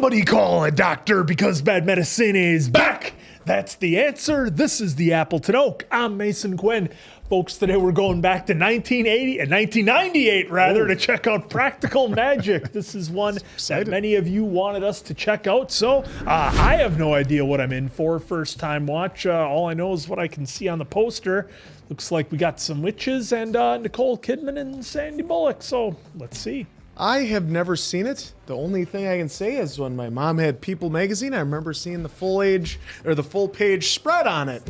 Somebody call a doctor because bad medicine is back. That's the answer. This is the Appleton Oak. I'm Mason Quinn. Folks, today we're going back to 1998 rather, to check out Practical Magic. This is one that many of you wanted us to check out. So I have no idea what I'm in for. First time watch. All I know is what I can see on the poster. Looks like we got some witches and Nicole Kidman and Sandra Bullock. So let's see. I have never seen it. The only thing I can say is when my mom had People magazine, I remember seeing the full page spread on it.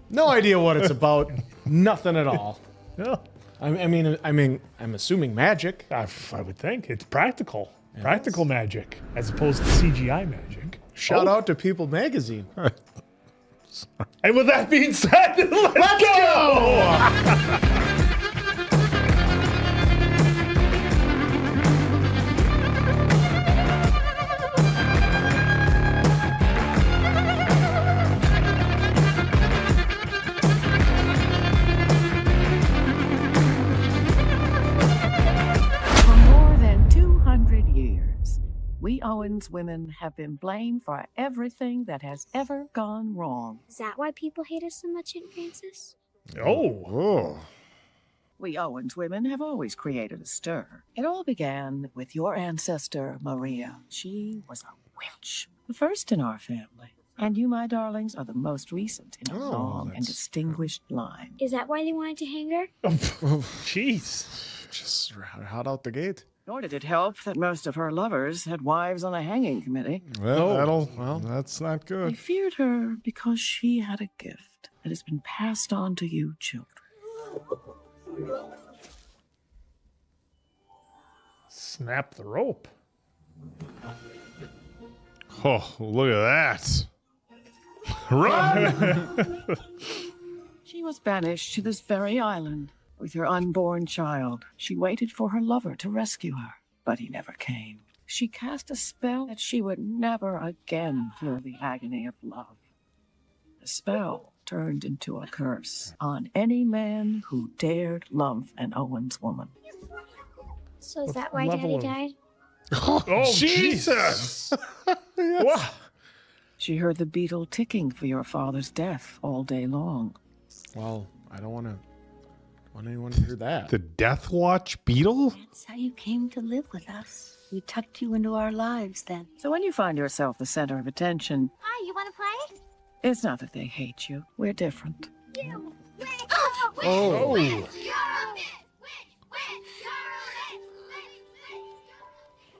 No idea what it's about. Nothing at all. Yeah. I'm assuming magic. I would think it's practical. Yes. Practical magic as opposed to CGI magic. Shout out to People magazine. And with that being said, let's go! We Owens women have been blamed for everything that has ever gone wrong. Is that why people hate us so much, Aunt Frances? Oh. We Owens women have always created a stir. It all began with your ancestor, Maria. She was a witch, the first in our family. And you, my darlings, are the most recent in a long and distinguished line. Is that why they wanted to hang her? Jeez. Just hot out the gate. Nor did it help that most of her lovers had wives on the hanging committee. Well, that's not They good. feared her because she had a gift that has been passed on to you children. Snap the rope. Oh, look at that. Run! She was banished to this very island with her unborn child. She waited for her lover to rescue her, but he never came. She cast a spell that she would never again feel the agony of love. The spell turned into a curse on any man who dared love an Owens woman. So is that why Daddy died? Oh, Jesus! Wow. She heard the beetle ticking for your father's death all day long. Well, I don't want anyone to hear that. The Death Watch beetle? That's how you came to live with us. We tucked you into our lives then. So when you find yourself the center of attention, Hi, you want to play? it's not that they hate you. We're different. Oh.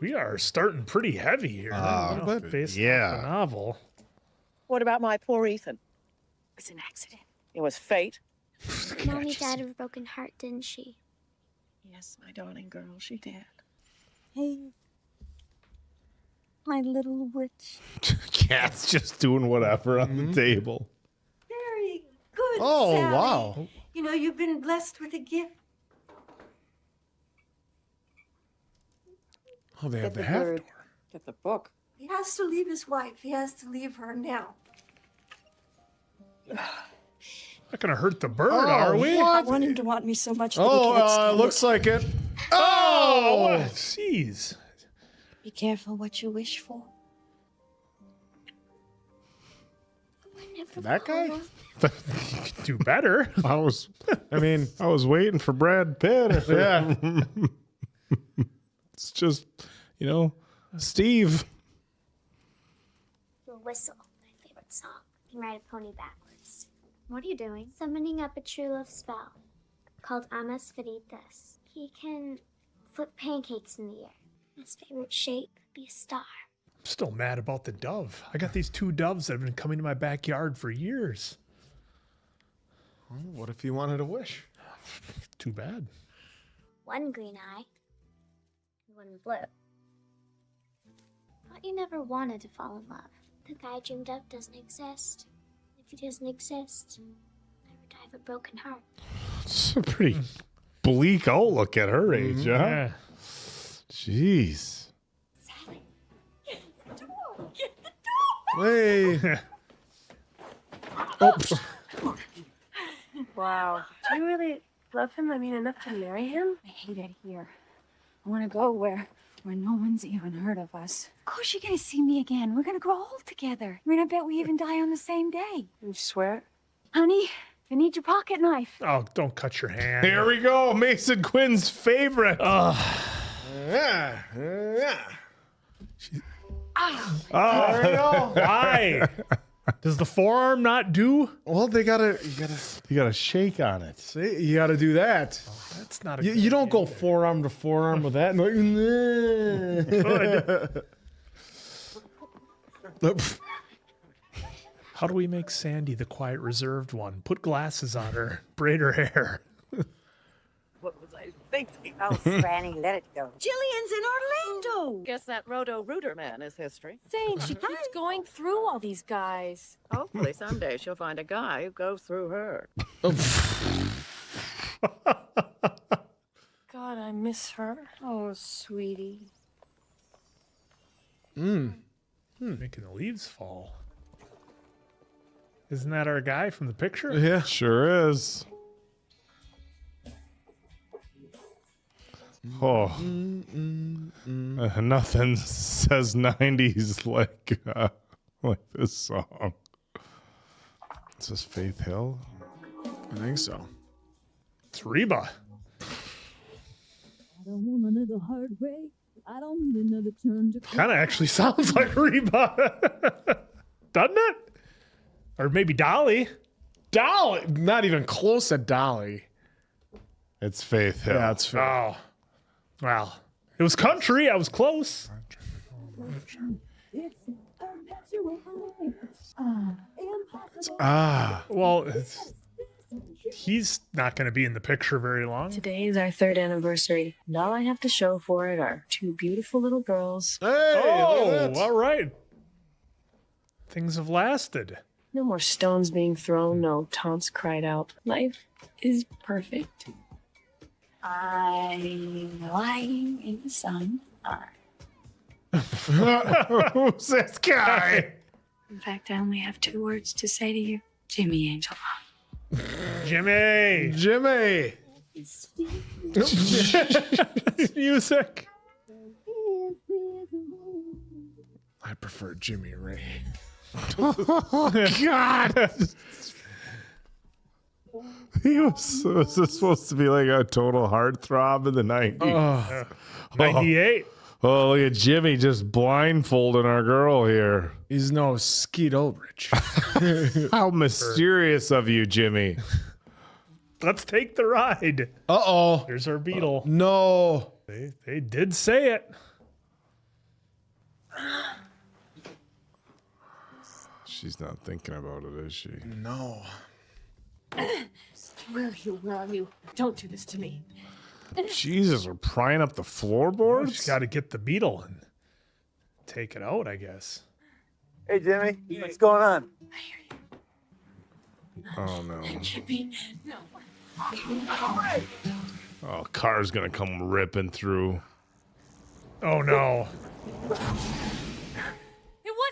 We are starting pretty heavy here. Based yeah. off the novel. What about my poor Ethan? It was an accident. It was fate. Mommy died of a broken heart, didn't she? Yes, my darling girl, she did. Hey, my little witch. Cat's just doing whatever on the table. Very good, Oh, Sally. wow. You know, you've been blessed with a gift. Oh, they have the half door. Get the book. He has to leave his wife. He has to leave her now. Not gonna hurt the bird, are we? I want him to want me so much that he can't stand Looks it. like it. Oh, jeez. Be careful what you wish for. That guy? You could do better. I was waiting for Brad Pitt. Yeah. It's just, Steve. Your whistle, my favorite song. You can ride a pony backwards. What are you doing? Summoning up a true love spell called Amas Veritas. He can flip pancakes in the air. His favorite shape, be a star. I'm still mad about the dove. I got these 2 doves that have been coming to my backyard for years. What if you wanted a wish? Too bad. One green eye, and one blue. Thought you never wanted to fall in love. The guy I dreamed of doesn't exist. If he doesn't exist, I would die of a broken heart. It's a pretty bleak outlook at her age, huh? Yeah. Jeez. Sally, Get the Hey. Oops. Wow. Do you really love him? I mean, enough to marry him? I hate it here. I want to go where where no one's even heard of us. Of course you're gonna see me again. We're gonna grow old together. I mean, I bet we even die on the same day. You swear? Honey, I need your pocket knife. Oh, don't cut your hand. Here we go. Mason Quinn's favorite. Yeah. There you go. Why? Does the forearm not do? Well, you gotta You got to shake on it. see, you gotta do that. That's not a You, good you don't idea. go forearm to forearm with that. And like, How do we make Sandy the quiet, reserved one? Put glasses on her, braid her hair. What was I thinking? Oh, Franny, let it go. Jillian's in Orlando. Guess that Roto-Rooter man is history. Saying she keeps going through all these guys. Hopefully someday she'll find a guy who goes through her. God, I miss her. Oh, sweetie. Making the leaves fall. Isn't that our guy from the picture? yeah. Sure is. Oh, nothing says 90s like this song. Is this Faith Hill? I think so. It's Reba. I don't want another heartbreak. I don't need another turn to Kind of actually sounds like Reba. Doesn't it? Or maybe Dolly. Dolly, not even close to Dolly. It's Faith Hill. Yeah, that's fair. Oh. Well, it was country. I was close. It's a natural high. Impossible. Well, he's not going to be in the picture very long. Today is our 3rd anniversary, and all I have to show for it are 2 beautiful little girls. Hey, look Oh, at that. all right. Things have lasted. No more stones being thrown, no taunts cried out. Life is perfect. I'm lying in the sun. Who's this guy? In fact, I only have 2 words to say to you. Jimmy Angelov. Jimmy. Jimmy. Music. I prefer Jimmy Ray. God. Was this supposed to be like a total heartthrob in the 90s? 98. Oh, look at Jimmy just blindfolding our girl here. He's no Skeet Ulrich. How mysterious of you, Jimmy. Let's take the ride. Uh-oh. Here's our beetle. No. They did say it. She's not thinking about it, is she? No. Where are you? Where are you? Don't do this to me. Jesus, we're prying up the She's floorboards? got to get the beetle and take it out, I guess. Hey, Jimmy, what's going on? Oh, no. Jimmy, no. Oh, car's going to come ripping through. Oh, no. It was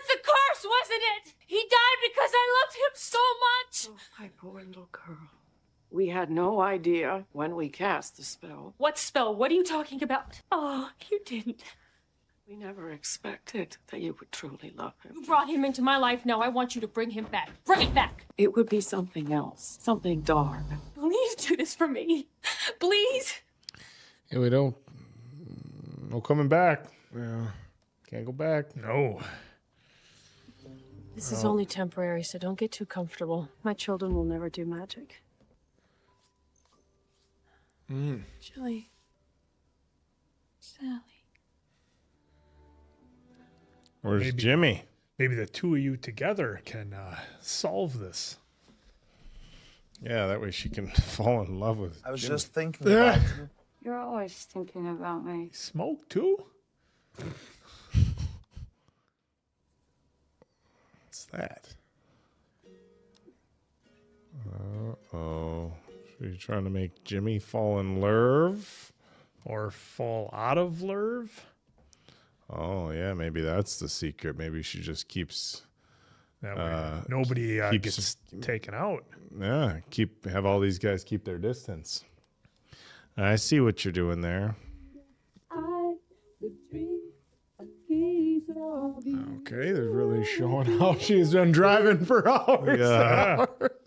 the curse, wasn't it? He died because I loved him so much. Oh, my poor little girl. We had no idea when we cast the spell. What spell? What are you talking about? Oh, you didn't. We never expected that you would truly love him. You brought him into my life. Now I want you to bring him back. Bring it back. It would be something else, something dark. Please do this for me. Please. Yeah, we don't. No coming back. Yeah. Can't go back. No. This is only temporary, so don't get too comfortable. My children will never do magic. Jilly. Sally. Where's Maybe. Jimmy? Maybe the two of you together can solve this. Yeah, that way she can fall in love with I was Jimmy. just thinking about you. You're always thinking about me. Smoke too? What's that? Uh-oh. So you're trying to make Jimmy fall in love? Or fall out of love? Oh, yeah, maybe that's the secret. Maybe she just keeps... That way nobody keeps- gets taken out. Yeah, have all these guys keep their distance. I see what you're doing there. I could dream Okay, they're really showing how she's been driving for hours.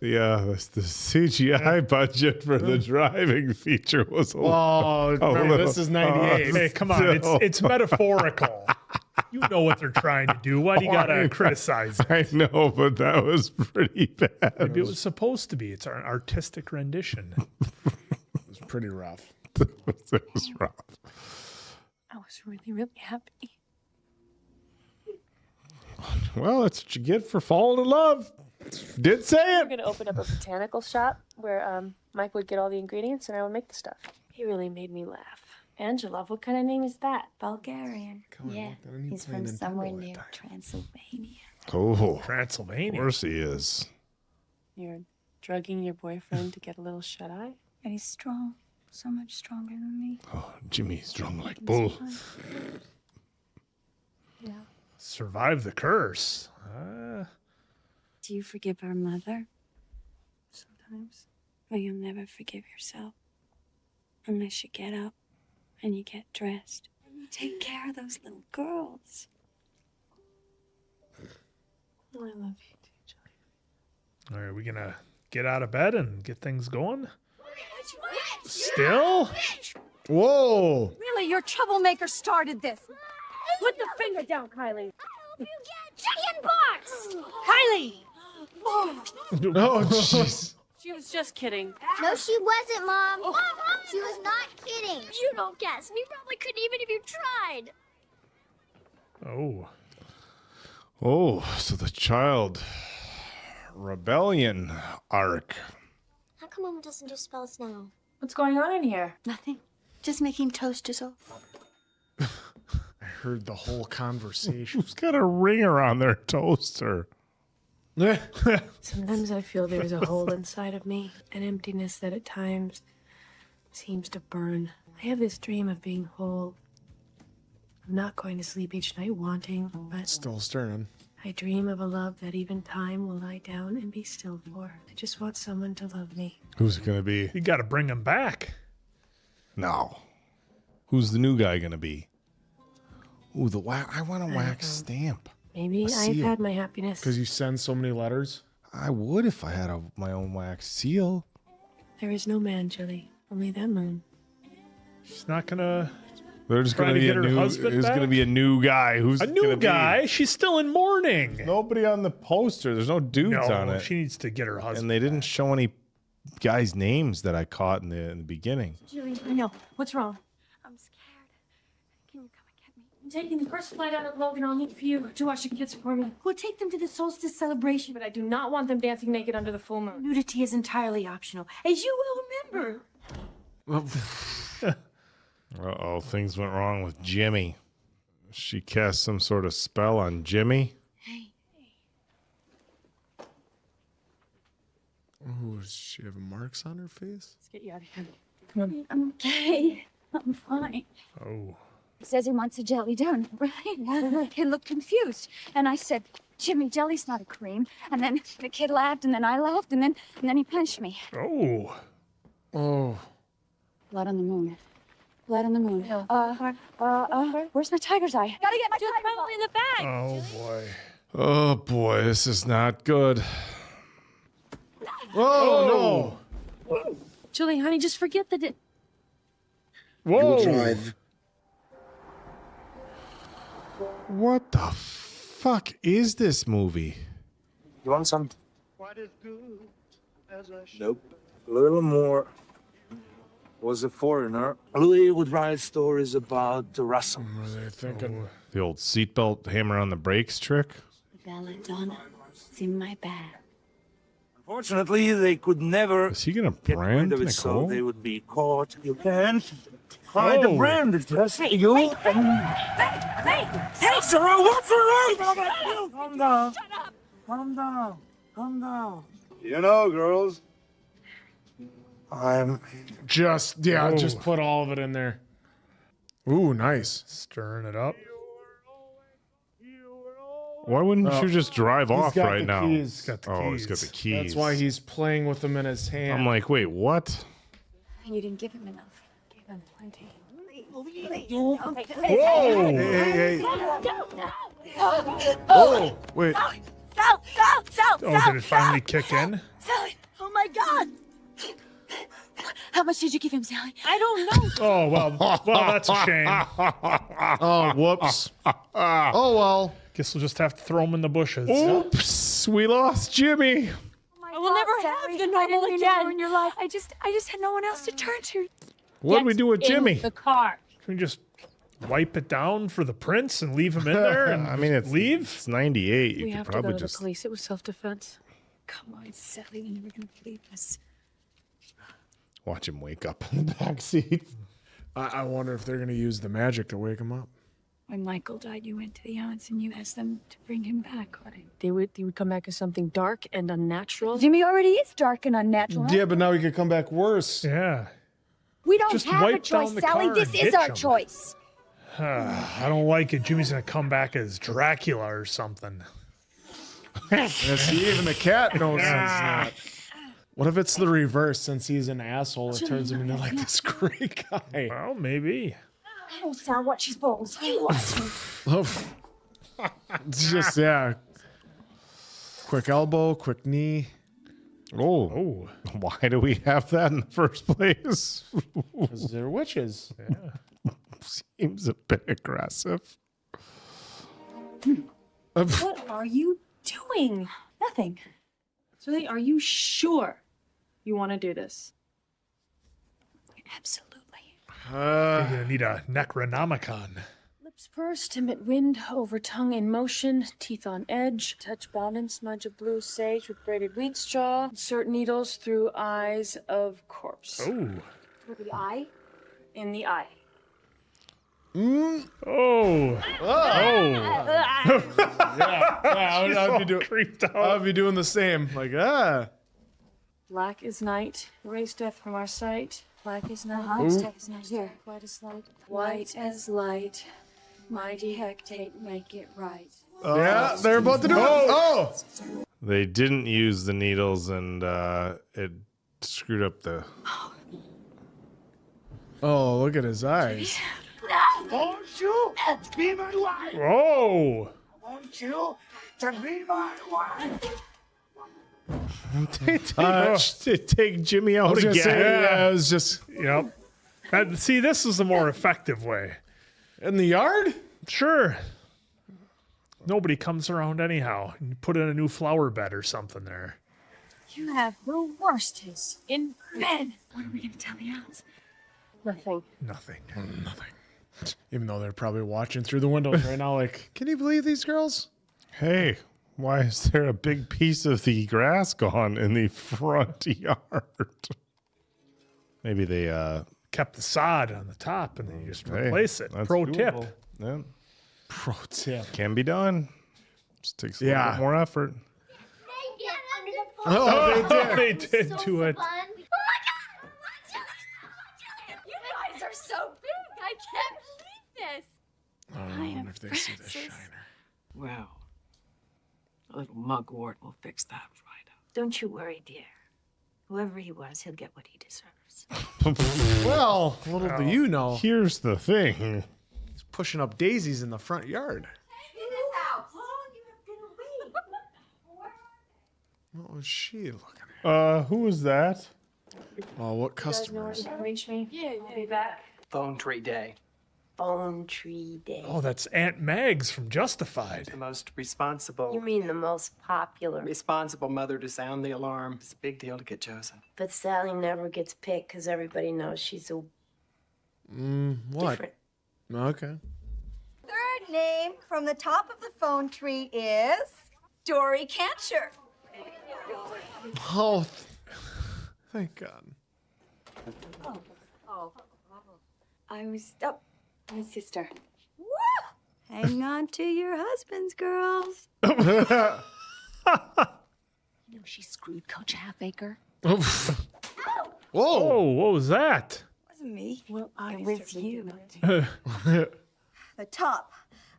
Yeah, the CGI budget for the driving feature was remember, this is 98. Hey, come on. It's metaphorical. You know what they're trying to do. Why do you got to criticize it? I know, but that was pretty bad. Maybe it was supposed to be. It's our artistic rendition. It was pretty rough. It was rough. I was really, really happy. Well, that's what you get for falling in love. Did say We're it. going to open up a botanical shop where Mike would get all the ingredients and I would make the stuff. He really made me laugh. Angelov, what kind of name is that? Bulgarian. Yeah, he's from somewhere near Transylvania. Oh, Transylvania. of course he is. You're drugging your boyfriend to get a little shut-eye? And he's strong. So much stronger than me. Oh, Jimmy's strong like bull. Yeah. Survive the curse. Do you forgive our mother? Sometimes. But you'll never forgive yourself. Unless you get up and you get dressed. And you take care of those little girls. Oh, I love you too, Julie. All right, we going to get out of bed and get things going? Still? Whoa! Really, your troublemaker started this. Put the finger down, Kylie. You get chicken box! Kylie! Oh, jeez. She was just kidding. No, she wasn't, Mom. She was not kidding. You don't guess. You probably couldn't even if you tried. Oh. Oh, so the child rebellion arc. How come Mom doesn't do spells now? What's going on in here? Nothing. Just making toast is all. I heard the whole conversation. Who's got a ring around their toaster? Sometimes I feel there's a hole inside of me, an emptiness that at times seems to burn. I have this dream of being whole. I'm not going to sleep each night wanting, but Still stirring. I dream of a love that even time will lie down and be still for. I just want someone to love me. Who's it going to be? You got to bring him back. No. Who's the new guy going to be? Ooh, the wax. I want a wax stamp. Maybe A I've seal. had my happiness. Because you send so many letters. I would if I had my own wax seal. There is no man, Julie. Only that moon. She's not going to... There's Trying going to to be get a her new. husband There's going to back? be a new guy. Who's A it new gonna be? guy? She's still in mourning. Nobody on the poster. There's no dudes on No, it. she needs to get her husband. And they didn't show any guys' names that I caught in the beginning. Julie, I know. What's wrong? I'm scared. Can you come and get me? I'm taking the first flight out of Logan. I'll need for you to watch the kids for me. We'll take them to the solstice celebration. But I do not want them dancing naked under the full moon. Nudity is entirely optional, as you will remember. Uh-oh, things went wrong with Jimmy. She cast some sort of spell on Jimmy. Hey. Oh, does she have marks on her face? Let's get you out of here. Come on. I'm okay. I'm fine. Oh. He says he wants a jelly donut, right? The kid looked confused. And I said, Jimmy, jelly's not a cream. And then the kid laughed, and then I laughed, and then he punched me. Oh. Oh. Blood on the moon. Blood on the moon. Where's my tiger's eye? Gotta get my tiger's Probably in the bag. Oh, boy. Oh boy, this is not good. Oh, no. Julie, honey, just forget the... Whoa. What the fuck is this movie? You want some? Nope. A little more. Was a foreigner. Louis would write stories about the Russell. What are they thinking? The old seatbelt hammer on the brakes trick? Belladonna. It's in my bag. Unfortunately, they could never Is he gonna get brand rid of it, so Nicole? they would be caught. You can't hide the Oh. brand. It's just you and... Hey, Sarah, what's wrong? Calm down. Shut up. Calm down. Calm down. You know, girls, I'm... Just put all of it in there. Ooh, nice. Stirring it up. Why wouldn't you just drive off got right the now? keys. He's got the Oh, keys. he's got the keys. That's why he's playing with them in his hand. I'm like, wait, what? You didn't give him enough. Gave them plenty. Whoa. hey. Oh, wait. Oh, did it finally kick in? Sally! Oh my God! How much did you give him, Sally? I don't know. Oh, well, that's a shame. Oh, whoops. Oh, well. Guess we'll just have to throw him in the bushes. Oops, we lost Jimmy. I will never have the normal again in your life. I just had no one else to turn to. What do we do with Jimmy? The car. Can we just wipe it down for the prince and leave him in there and I mean, it's leave? It's 98. You We could have to probably go to just. the police. It was self-defense. Come on, Sally, you're never gonna believe this. Watch him wake up in the back seat. I wonder if they're going to use the magic to wake him up. When Michael died, you went to the Owens and you asked them to bring him back. They would come back as something dark and unnatural. Jimmy already is dark and unnatural. Yeah, but now he could come back worse. Yeah. We don't Just have a wipe down choice, the Sally. car This and is ditch our him. choice. I don't like it. Jimmy's going to come back as Dracula or something. Yeah, see, even the cat knows it's not. What if it's the reverse? Since he's an asshole, it turns him into like this great guy. Well, maybe. I don't sound what she's balls. You want to. It's just, yeah. Quick elbow, quick knee. Oh. Why do we have that in the first place? Because they're witches. Seems a bit aggressive. What are you doing? Nothing. Really, are you sure you want to do this? Absolutely. You're going to need a Necronomicon. Lips pursed, emit wind over tongue in motion, teeth on edge, touch bound and smudge of blue sage with braided wheat straw, insert needles through eyes of corpse. Oh. For the eye? In the eye. Oh. I'd be doing. Creeped out. I'd be doing the same. Like, Black is night, erase death from our sight. Black is night, Here. white is light, white as light. Mighty hectate, make it right. Yeah, they're about to do it. Oh! They didn't use the needles and it screwed up the. Oh, look at his eyes. Won't you be my wife? Oh. Want you to be my wife? Take Jimmy out I was gonna again. say, yeah, it was just Yep. See, this is the more effective way. in the yard. Sure. Nobody comes around anyhow. You put in a new flower bed or something there. You have the worst taste in bed. What are we going to tell the Owens? Nothing. Nothing. Even though they're probably watching through the windows right now, like, can you believe these girls? Hey, why is there a big piece of the grass gone in the front yard? Maybe they Kept the sod on the top and then you just hey, replace it. that's Pro doable. tip. Yeah, Pro tip. can be done. Just takes a little bit more effort. Oh, they did. They did do it. You guys are so big. I can't believe this. I wonder if they see the shiner. Well, a little mugwort will fix that right up. Don't you worry, dear. Whoever he was, he'll get what he deserves. Well, little do you know, Here's the thing. he's pushing up daisies in the front yard. What was she looking at? Who was that? Oh, what customers? Reach me. Yeah, I'll be back. Phone tree day. Phone tree day. Oh, that's Aunt Mags from Justified. The most responsible. You mean the most popular? Responsible mother to sound the alarm. It's a big deal to get chosen. But Sally never gets picked because everybody knows she's a What? different. Okay. Third name from the top of the phone tree is Dory Cancher. Oh, thank God. I was, oh, my sister. Woo! Hang on to your husbands, girls. You know she screwed Coach Halfacre. Whoa. Oh, what was that? Wasn't me. Well, It was you. The top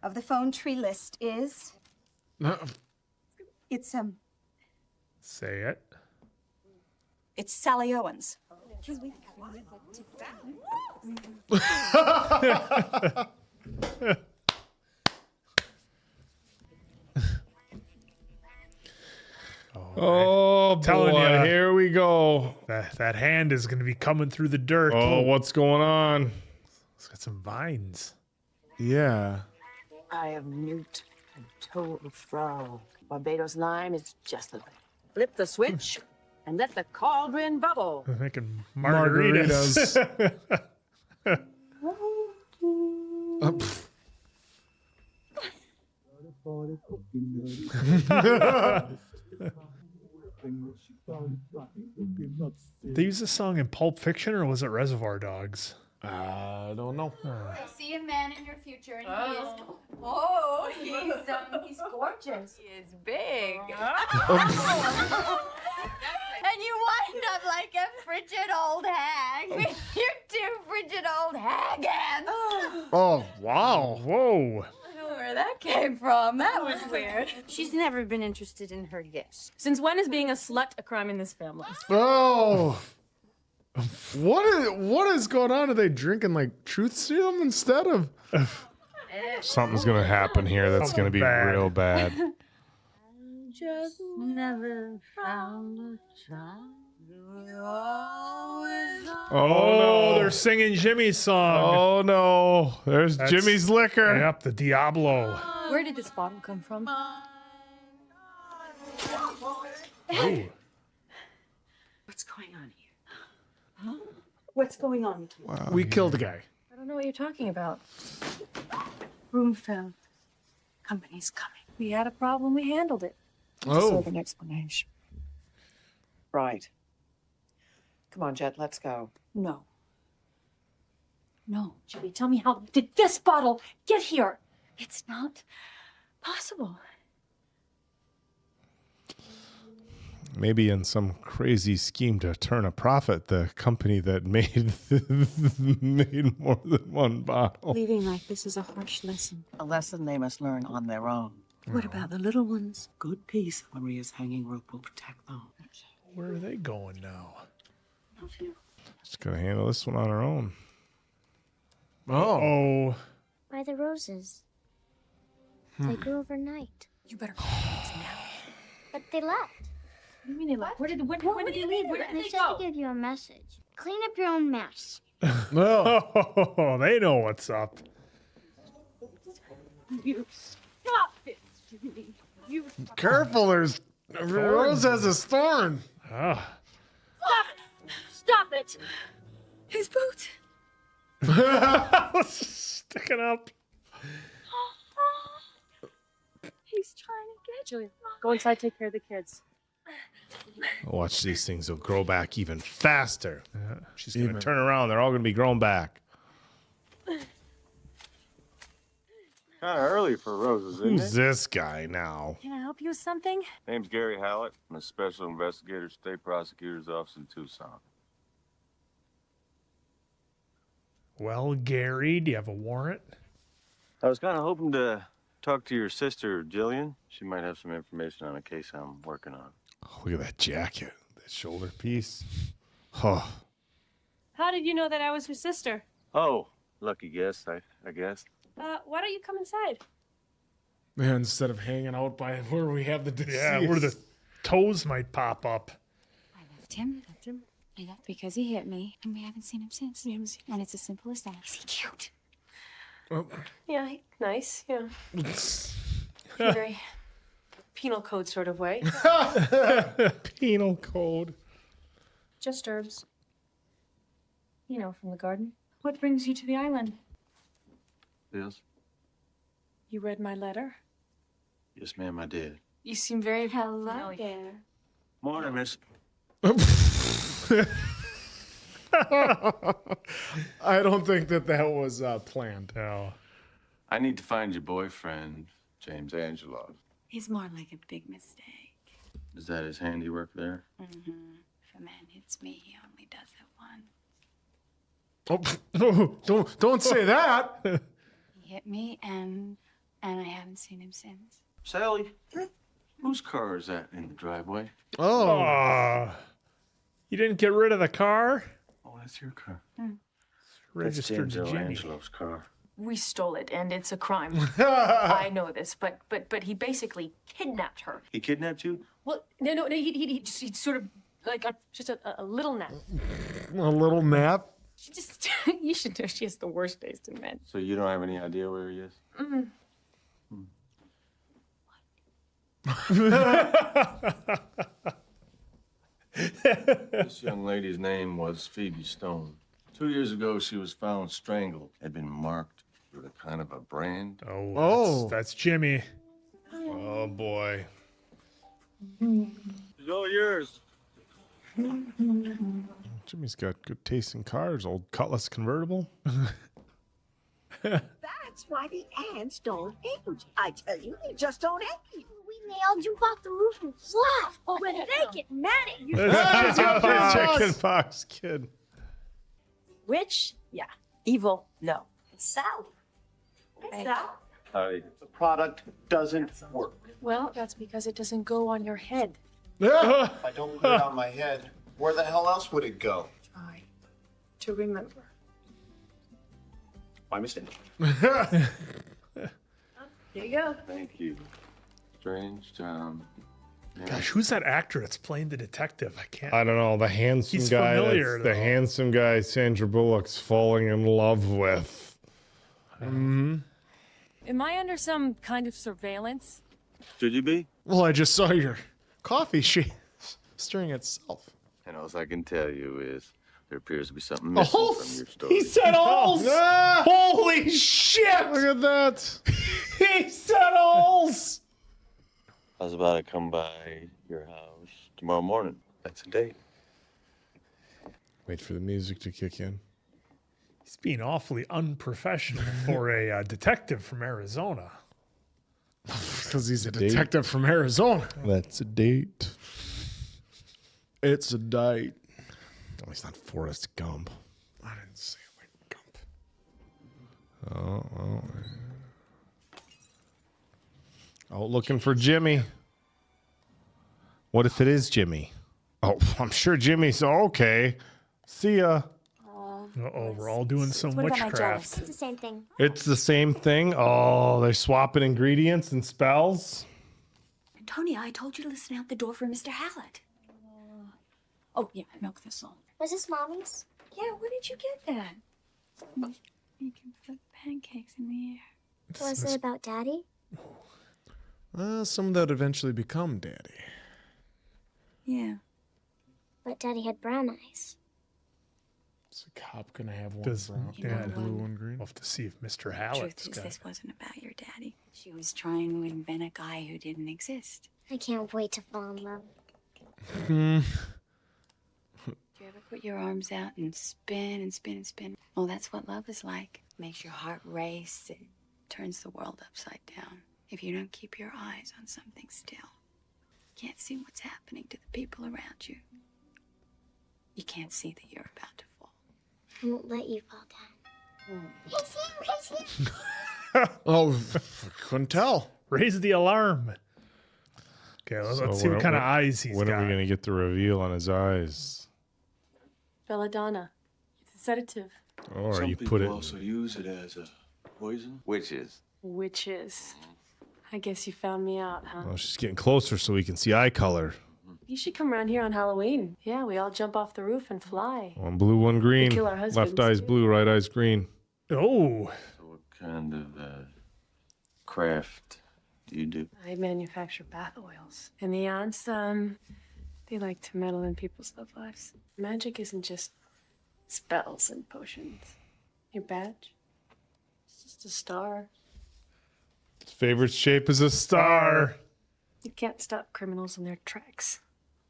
of the phone tree list is it's Say it. it's Sally Owens. Oh, Telling boy. ya. Here we go. That hand is going to be coming through the dirt. Oh, what's going on? It's got some vines. Yeah. I am Newt and toe of Frau. Barbados lime is just the thing. Flip the switch and let the cauldron bubble. They're making margaritas. They used this song in Pulp Fiction, or was it Reservoir Dogs? I don't know. I see a man in your future, and he's gorgeous. He is big. And you wind up like a frigid old hag. You're two frigid old hag ants. Oh, wow. Whoa. I don't know where that came from. That was weird. She's never been interested in her yes. Since when is being a slut a crime in this family? Oh. What is going on? Are they drinking like truth serum instead of? Something's going to happen here that's going to be bad. real bad. Just never found a child. Oh, no, they're singing Jimmy's song. Oh, no. There's That's- Jimmy's liquor. Yep, the Diablo. Where did this bottle come from? Ooh. What's going on here? Huh? What's going on? We killed a guy. I don't know what you're talking about. Room filled. Company's coming. We had a problem, we handled it. Deserve an explanation. Right. Come on, Jet, let's go. No. No, Jimmy, tell me how did this bottle get here? It's not possible. Maybe in some crazy scheme to turn a profit, the company that made made more than one bottle. Leaving like this is a harsh lesson. A lesson they must learn on their own. What about the little ones? Good peace. Maria's hanging rope will protect them. Where are they going now? Just gonna handle this one on our own. Oh. By the roses. They grew overnight. You better call the police now. But they left. What do you mean they left? When did they leave? Where did They they said go? to give you a message. Clean up your own mess. Oh, they know what's up. You stop it, Jimmy. You Careful, there's Rose has a thorn. Ah. stop it. Stop it. His boots. Sticking up. He's trying to get you. Go inside, take care of the kids. Watch, these things will grow back even faster. She's gonna Amen. turn around. They're all gonna be grown back. Kind of early for roses, isn't Who's it? this guy now? Can I help you with something? Name's Gary Hallet. I'm a special investigator, state prosecutor's office in Tucson. Well, Gary, do you have a warrant? I was kind of hoping to talk to your sister, Gillian. She might have some information on a case I'm working on. Oh, look at that jacket, that shoulder piece. Oh, How did you know that I was her sister? Oh, lucky guess, I guess. Why don't you come inside? Man, instead of hanging out by where we have the disease. Yeah, where the toes might pop up. I left him. I left because he hit me, and we haven't seen him since. And it's as simple as that. Is he cute? Yeah, nice, yeah. Very penal code sort of way. penal code. Just herbs. You know, from the garden. What brings you to the island? Yes? You read my letter? Yes, ma'am, I did. You seem very Hello there. Morning, miss. I don't think that was planned. No. I need to find your boyfriend, James Angelov. He's more like a big mistake. Is that his handiwork there? Mm-hmm. If a man hits me, he only does it once. Oh, don't say that. He hit me, and I haven't seen him since. Sally, whose car is that in the driveway? Oh. You didn't get rid of the car? Oh, that's your car. Registered That's to James Jimmy. Angelov's car. We stole it, and it's a crime. I know this, but he basically kidnapped her. He kidnapped you? Well, no, he just sort of like just a little nap. A little nap. She just, you should know she has the worst taste in men. So you don't have any idea where he is? Mm. This young lady's name was Phoebe Stone. 2 years ago, she was found strangled. Had been marked with a kind of a brand. Oh, that's Jimmy. Oh boy. It's all yours. Jimmy's got good taste in cars. Old Cutlass convertible. That's why the ants don't age. I tell you, they just don't age. We may all jump off the roof and fly. When they get mad at you. Chicken pox kid. Witch? Yeah. Evil? No. It's Sally. Hey. Sally. Howdy. The product doesn't work. Well, that's because it doesn't go on your head. If I don't put it on my head, where the hell else would it go? Try to remember. My mistake. Here you go. Thank you. Strange town. Yeah. Gosh, who's that actor that's playing the detective? I can't. I don't know. The handsome He's guy. familiar, The though. handsome guy Sandra Bullock's falling in love with. Mm-hmm. Am I under some kind of surveillance? Should you be? Well, I just saw your coffee stirring itself. And all I can tell you is there appears to be something missing from your story. He said holes! Holy shit! Look at that. He said holes! I was about to come by your house tomorrow morning. That's a date. Wait for the music to kick in. He's being awfully unprofessional for a detective from Arizona. Because he's a detective from Arizona. That's a date. It's a date. Oh, he's not Forrest Gump. I didn't say it like Gump. Oh. Oh, looking for Jimmy. What if it is Jimmy? Oh, I'm sure Jimmy's okay. See ya. Uh-oh, we're all doing some What about my witchcraft. jealous? It's the same thing. It's the same thing. Oh, they're swapping ingredients and spells. Tony, I told you to listen out the door for Mr. Hallet. Oh, yeah, milk thistle. Was this mommy's? Yeah, where did you get that? You can put pancakes in the air. Was it about Daddy? Some that eventually become daddy. Yeah. But Daddy had brown eyes. Is a cop gonna have one Does brown, Dad blue, one green? We'll have to see if Mr. The Hallett's truth is, got this wasn't about your daddy. She was trying to invent a guy who didn't exist. I can't wait to fall in love. Hmm. Do you ever put your arms out and spin and spin and spin? Well, that's what love is like. Makes your heart race. It turns the world upside down. If you don't keep your eyes on something still, you can't see what's happening to the people around you. You can't see that you're about to fall. I won't let you fall down. He's here. Oh, I couldn't tell. Raise the alarm. Okay, let's see what kind of eyes he's When got. are we going to get the reveal on his eyes? Belladonna. It's a sedative. Or Some you people put it. also use it as a poison. Witches. Witches. I guess you found me out, huh? Oh, she's getting closer so we can see eye color. You should come around here on Halloween. Yeah, we all jump off the roof and fly. One blue, one green. kill our husbands. Left eye's blue, right eye's green. Oh. So what kind of craft do you do? I manufacture bath oils. And the aunts, they like to meddle in people's love lives. Magic isn't just spells and potions. Your badge? It's just a star. His favorite shape is a star. You can't stop criminals in their tracks.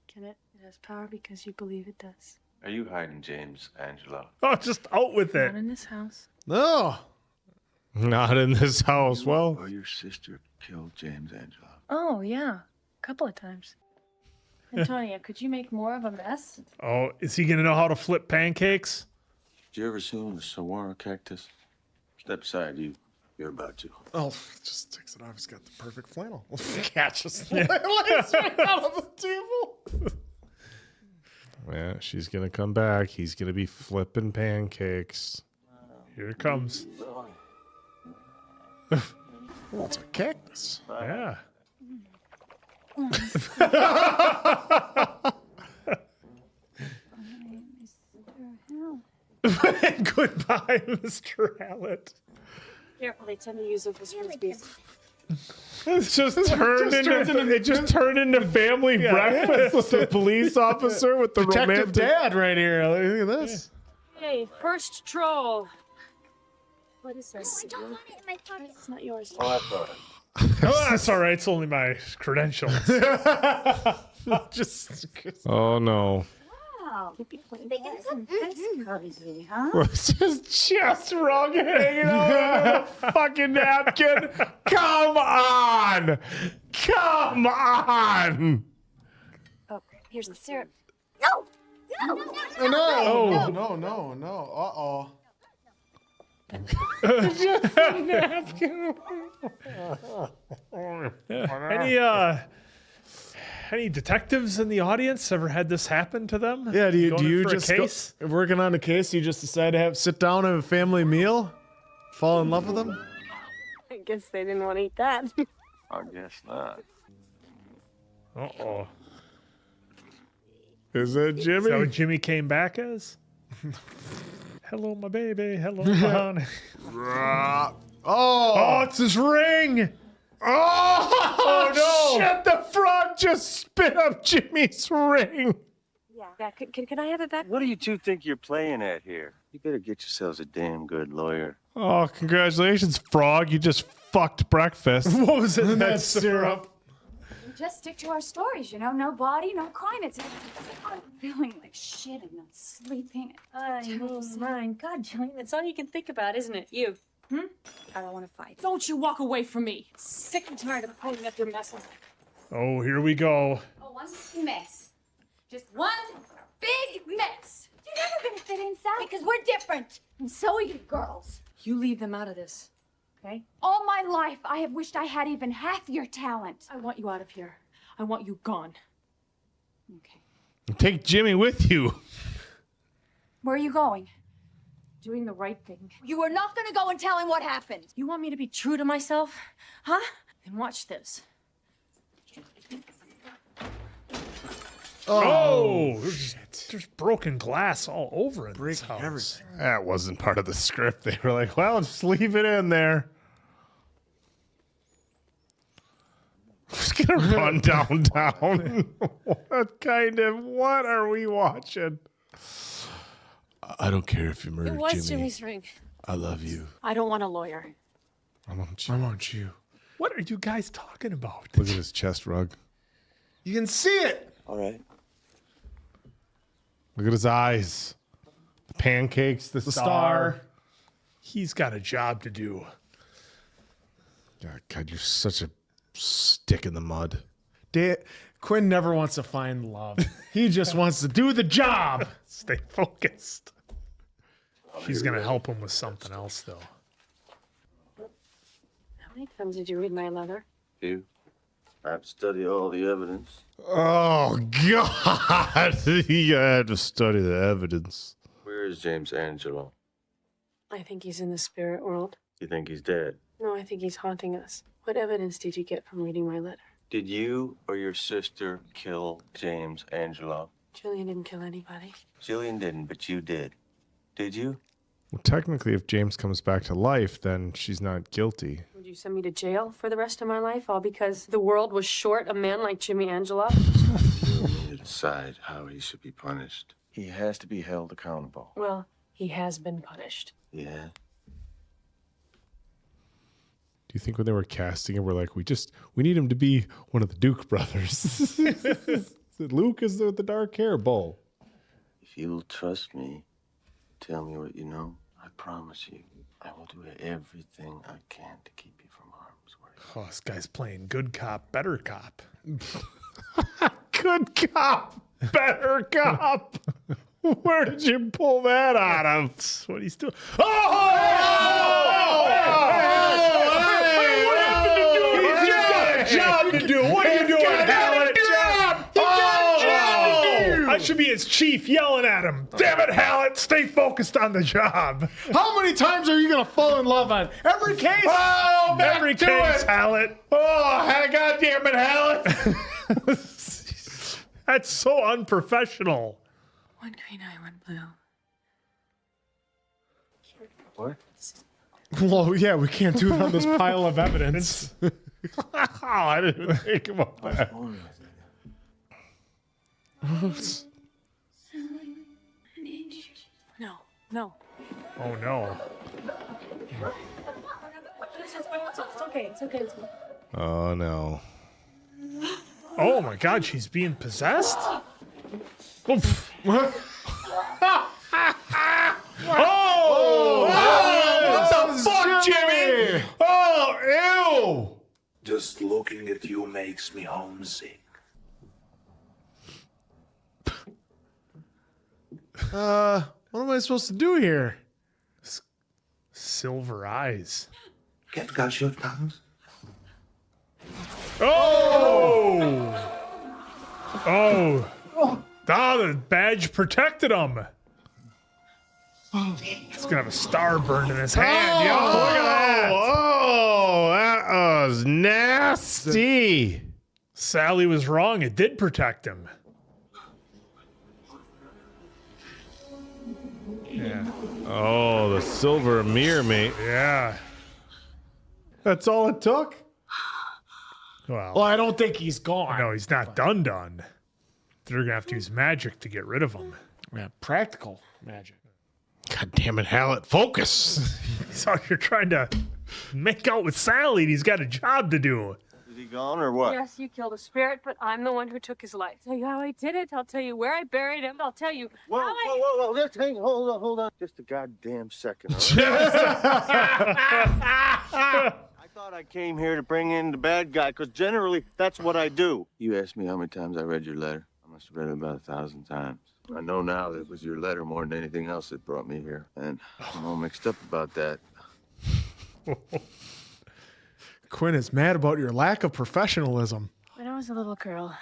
Can it? It has power because you believe it does. Are you hiding James Angelov? Oh, just out with it. Not in this house. No. Not in this house. Well, Or your sister killed James Angelov? Oh, yeah. A couple of times. Antonia, could you make more of a mess? Oh, is he going to know how to flip pancakes? Did you ever see a saguaro cactus? Step aside, you. You're about to. Oh, just takes it off. He's got the perfect flannel. Cat just lays right out on the table. yeah, she's going to come back. He's going to be flipping pancakes. Here it comes. Well, it's a cactus. Yeah. Goodbye, Mr. Hallet. Careful, they tend to use it for frisbees. It just turned into family breakfast with the police officer with the Detective romantic Dad right here. Look at this. Hey, first troll. What is this? I don't want it in my pocket. It's not yours. Oh, that's all right. Oh, that's all right. It's only my credentials. Oh no. Wow. Big and cozy, huh? It's just wrong hanging out on a fucking napkin. Come on! Come on! Oh, here's the syrup. No! No. Uh-oh. Just a napkin. Any detectives in the audience ever had this happen to them? Yeah, do Going you in for a just case? working on a case, you just decide to sit down and have a family meal? Fall in love with them? I guess they didn't want to eat that. I guess not. Uh-oh. Is that Jimmy? Is that what Jimmy came back as? Hello, my baby. Hello, my honey. Oh, it's his ring. Oh no. Shit, the frog just spit up Jimmy's ring. Yeah, can I have it back? What do you two think you're playing at here? You better get yourselves a damn good lawyer. Oh, congratulations, frog. You just fucked breakfast. What was it in that syrup? We just stick to our stories, you know? No body, no crime. I'm feeling like shit. I'm not sleeping. Oh, my God, Gillian, that's all you can think about, isn't it? You. I don't want to fight. Don't you walk away from me. Sick and tired of cleaning up your messes. Oh, here we go. Oh, one mess. Just one big mess. You're never going to fit in, Sally, because we're different. And so are you girls. You leave them out of this, okay? All my life, I have wished I had even half your talent. I want you out of here. I want you gone. Okay. Take Jimmy with you. Where are you going? Doing the right thing. You are not going to go and tell him what happened. You want me to be true to myself? Huh? Then watch this. Oh, there's broken glass all over in this house. That wasn't part of the script. They were like, well, just leave it in there. Just gonna run downtown. What are we watching? I don't care if you It murdered was Jimmy. Jimmy's ring. I love you. I don't want a lawyer. I want you. What are you guys talking about? Look at his chest rug. You can see it. All right. Look at his eyes. The pancakes, the star. He's got a job to do. God, you're such a stick in the mud. Quinn never wants to find love. He just wants to do the job. Stay focused. She's going to help him with something else, though. How many times did you read my letter? You. I have to study all the evidence. Oh, God. You had to study the evidence. Where is James Angelo? I think he's in the spirit world. You think he's dead? No, I think he's haunting us. What evidence did you get from reading my letter? Did you or your sister kill James Angelo? Gillian didn't kill anybody. Gillian didn't, but you did. Did you? Well, technically, if James comes back to life, then she's not guilty. Would you send me to jail for the rest of my life, all because the world was short a man like Jimmy Angelov? You decide how he should be punished. He has to be held accountable. Well, he has been punished. Yeah. Do you think when they were casting him, we're like, we need him to be one of the Duke brothers? Luke is the dark hair bull. If you'll trust me, tell me what you know, I promise you, I will do everything I can to keep you from harm's way. Oh, this guy's playing good cop, better cop. Good cop, better cop. Where did you pull that out of? That's what he's doing. He's got a job to do. What are you doing, Hallet? I should be his chief yelling at him. Damn it, Hallet, stay focused on the job. How many times are you gonna fall in love on every case? Oh, back Every to case, it. Hallet. Oh, God damn it, Hallet. That's so unprofessional. One green eye, one blue. What? Well, yeah, we can't do it on this pile of evidence. I didn't think about that. No, no. Oh, no. It's okay, it's okay. It's okay. Oh, no. Oh, my God, she's being possessed? Oof. Oh! What the fuck, Jimmy? Oh, ew! Just looking at you makes me homesick. What am I supposed to do here? Silver eyes. Got your tongues? Oh! Oh! Ah, the badge protected him. He's gonna have a star burned in his hand. Yo, look at that. Oh, that was nasty. Sally was wrong. It did protect him. Yeah. Oh, the silver mirror, mate. Yeah. That's all it took? Well, I don't think he's gone. No, he's not done. They're gonna have to use magic to get rid of him. Yeah, practical magic. God damn it, Hallet, focus. So you're trying to make out with Sally, and he's got a job to do. Is he gone or what? Yes, you killed a spirit, but I'm the one who took his life. I'll tell you how I did it. I'll tell you where I buried him. I'll tell you Whoa, how I... whoa. Let's hang. Hold on. Just a goddamn second. All right? I thought I came here to bring in the bad guy, because generally that's what I do. You asked me how many times I read your letter. I must have read it about 1,000 times. I know now that it was your letter more than anything else that brought me here. And I'm all mixed up about that. Quinn is mad about your lack of professionalism. When I was a little girl,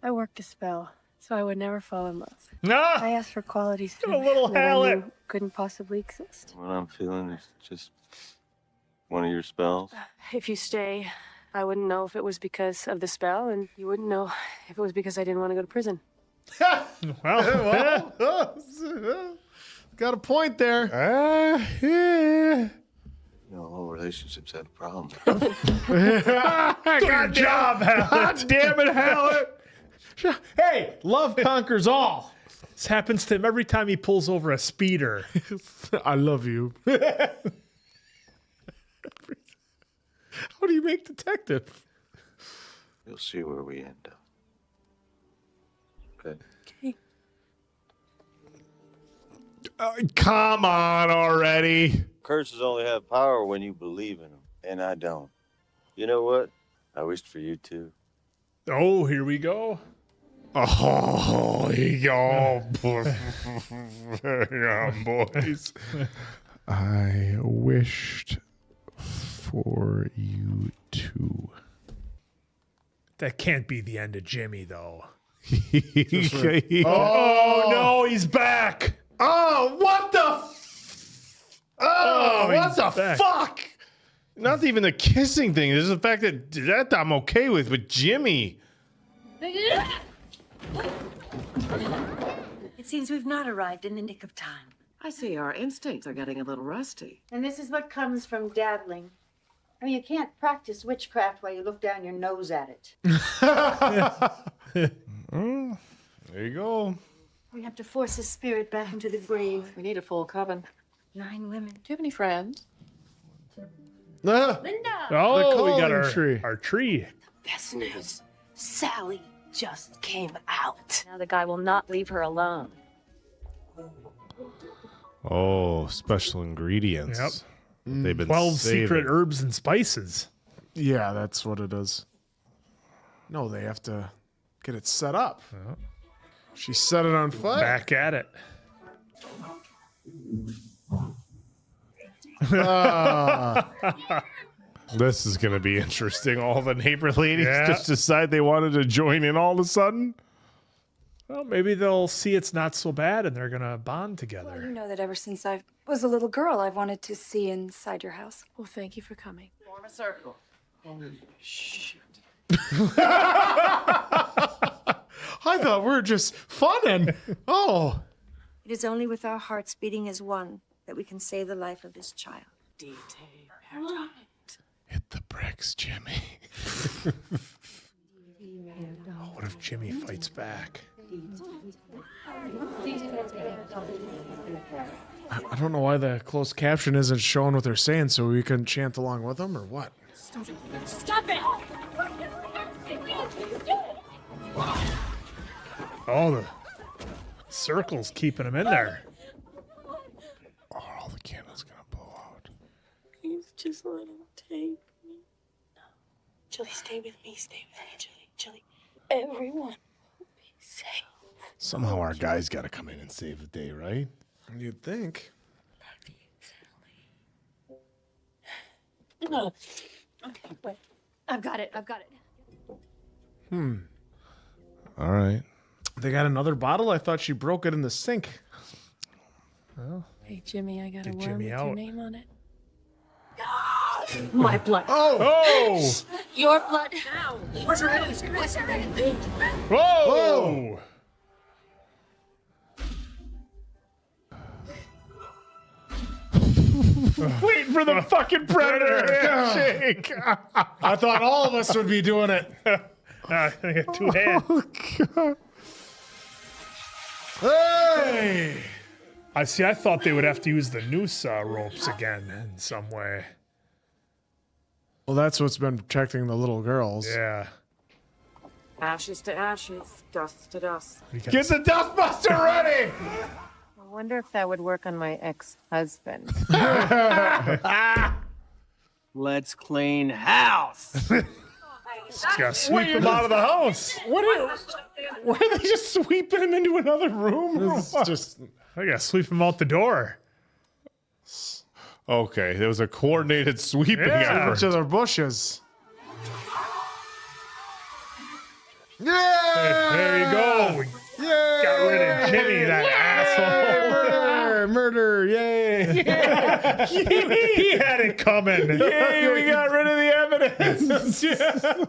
I worked a spell so I would never fall in love. Ah! I asked for qualities Get a little that I Hallet. knew couldn't possibly exist. What I'm feeling is just one of your spells. If you stay, I wouldn't know if it was because of the spell, and you wouldn't know if it was because I didn't want to go to prison. Well, got a point there. Yeah. You know, all relationships have problems. Good job, Hallet. God damn it, Hallet. Hey, love conquers all. This happens to him every time he pulls over a speeder. I love you. How do you make detective? You'll see where we end up. Okay. Come on already. Curses only have power when you believe in them, and I don't. You know what? I wished for you too. Oh, here we go. Oh, here you go. Yeah, boys. I wished for you too. That can't be the end of Jimmy, though. Oh, no, he's back. Oh, what the? What the back. fuck? Not even the kissing thing. There's the fact that I'm okay with Jimmy. It seems we've not arrived in the nick of time. I see our instincts are getting a little rusty. And this is what comes from dabbling. I mean, you can't practice witchcraft while you look down your nose at it. There you go. We have to force his spirit back into the grave. We need a full coven. 9 women. Do you have any friends? Linda! Oh, we got calling our tree. Best news. Sally just came out. Now the guy will not leave her alone. Oh, special ingredients. Yep. They've been 12 saving. secret herbs and spices. Yeah, that's what it is. No, they have to get it set up. Yeah. She set it on fire. Back at it. This is going to be interesting. All the neighbor ladies Yeah. just decide they wanted to join in all of a sudden. Well, maybe they'll see it's not so bad and they're going to bond together. Well, you know that ever since I was a little girl, I've wanted to see inside your house. Well, thank you for coming. Form a circle. Shit. I thought we were just funning. Oh. It is only with our hearts beating as one that we can save the life of this child. Hit the bricks, Jimmy. What if Jimmy fights back? I don't know why the closed caption isn't showing what they're saying, so we can chant along with them, or what? Stop it! Oh, the circle's keeping him in there. Are all the candles gonna blow out? Please just let him take me. No. Chili, stay with me. Stay with me, Chili. Chili. Everyone will be safe. Somehow our guys gotta come in and save the day, right? You'd think. No. Okay, wait. I've got it. All right. They got another bottle? I thought she broke it in the sink. Well, Hey, Jimmy, I got a Get worm Jimmy with out. your name on it. My blood. Oh! Your blood. Now. Resurrect. Whoa! Waiting for the fucking predator handshake. I thought all of us would be doing it. I got two hands. Oh, God. Hey! I thought they would have to use the noose ropes again in some way. Well, that's what's been protecting the little girls. Yeah. Ashes to ashes, dust to dust. Get the dustbuster ready! I wonder if that would work on my ex-husband. Let's clean house. Just gotta sweep him out of the house. Why are they just sweeping him into another room? It's just I gotta sweep him out the door. Okay, there was a coordinated sweeping Yeah. effort. to their bushes. Hey, there you go. We got rid of Jimmy, that asshole. Murder, yay. He had it coming. Yay, we got rid of the evidence.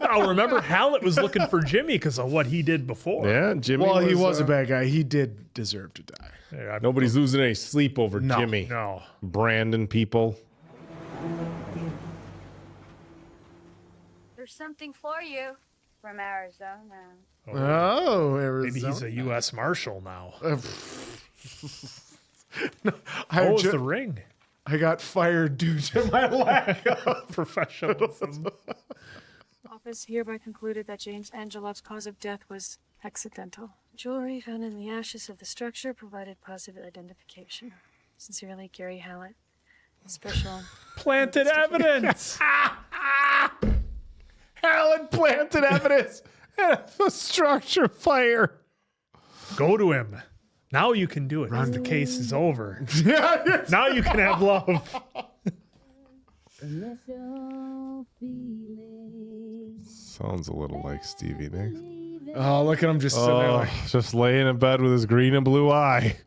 Oh, remember Hallet was looking for Jimmy because of what he did before. Yeah, Jimmy. Well, he was a bad guy. He did deserve to die. Yeah, Nobody's losing any sleep over Jimmy. No. Brandon people. There's something for you from Arizona. Oh, Arizona. Maybe he's a U.S. Marshal now. I It's the ring. I got fired due to my lack of Professionalism. Office hereby concluded that James Angelov's cause of death was accidental. Jewelry found in the ashes of the structure provided positive identification. Sincerely, Gary Hallet. Special. Planted evidence. Hallet planted evidence at a structure fire. Go to him. Now you can do it. The case is over. Now you can have love. Sounds a little like Stevie Nicks. Oh, look at him just sitting there like, Just laying in bed with his green and blue eye.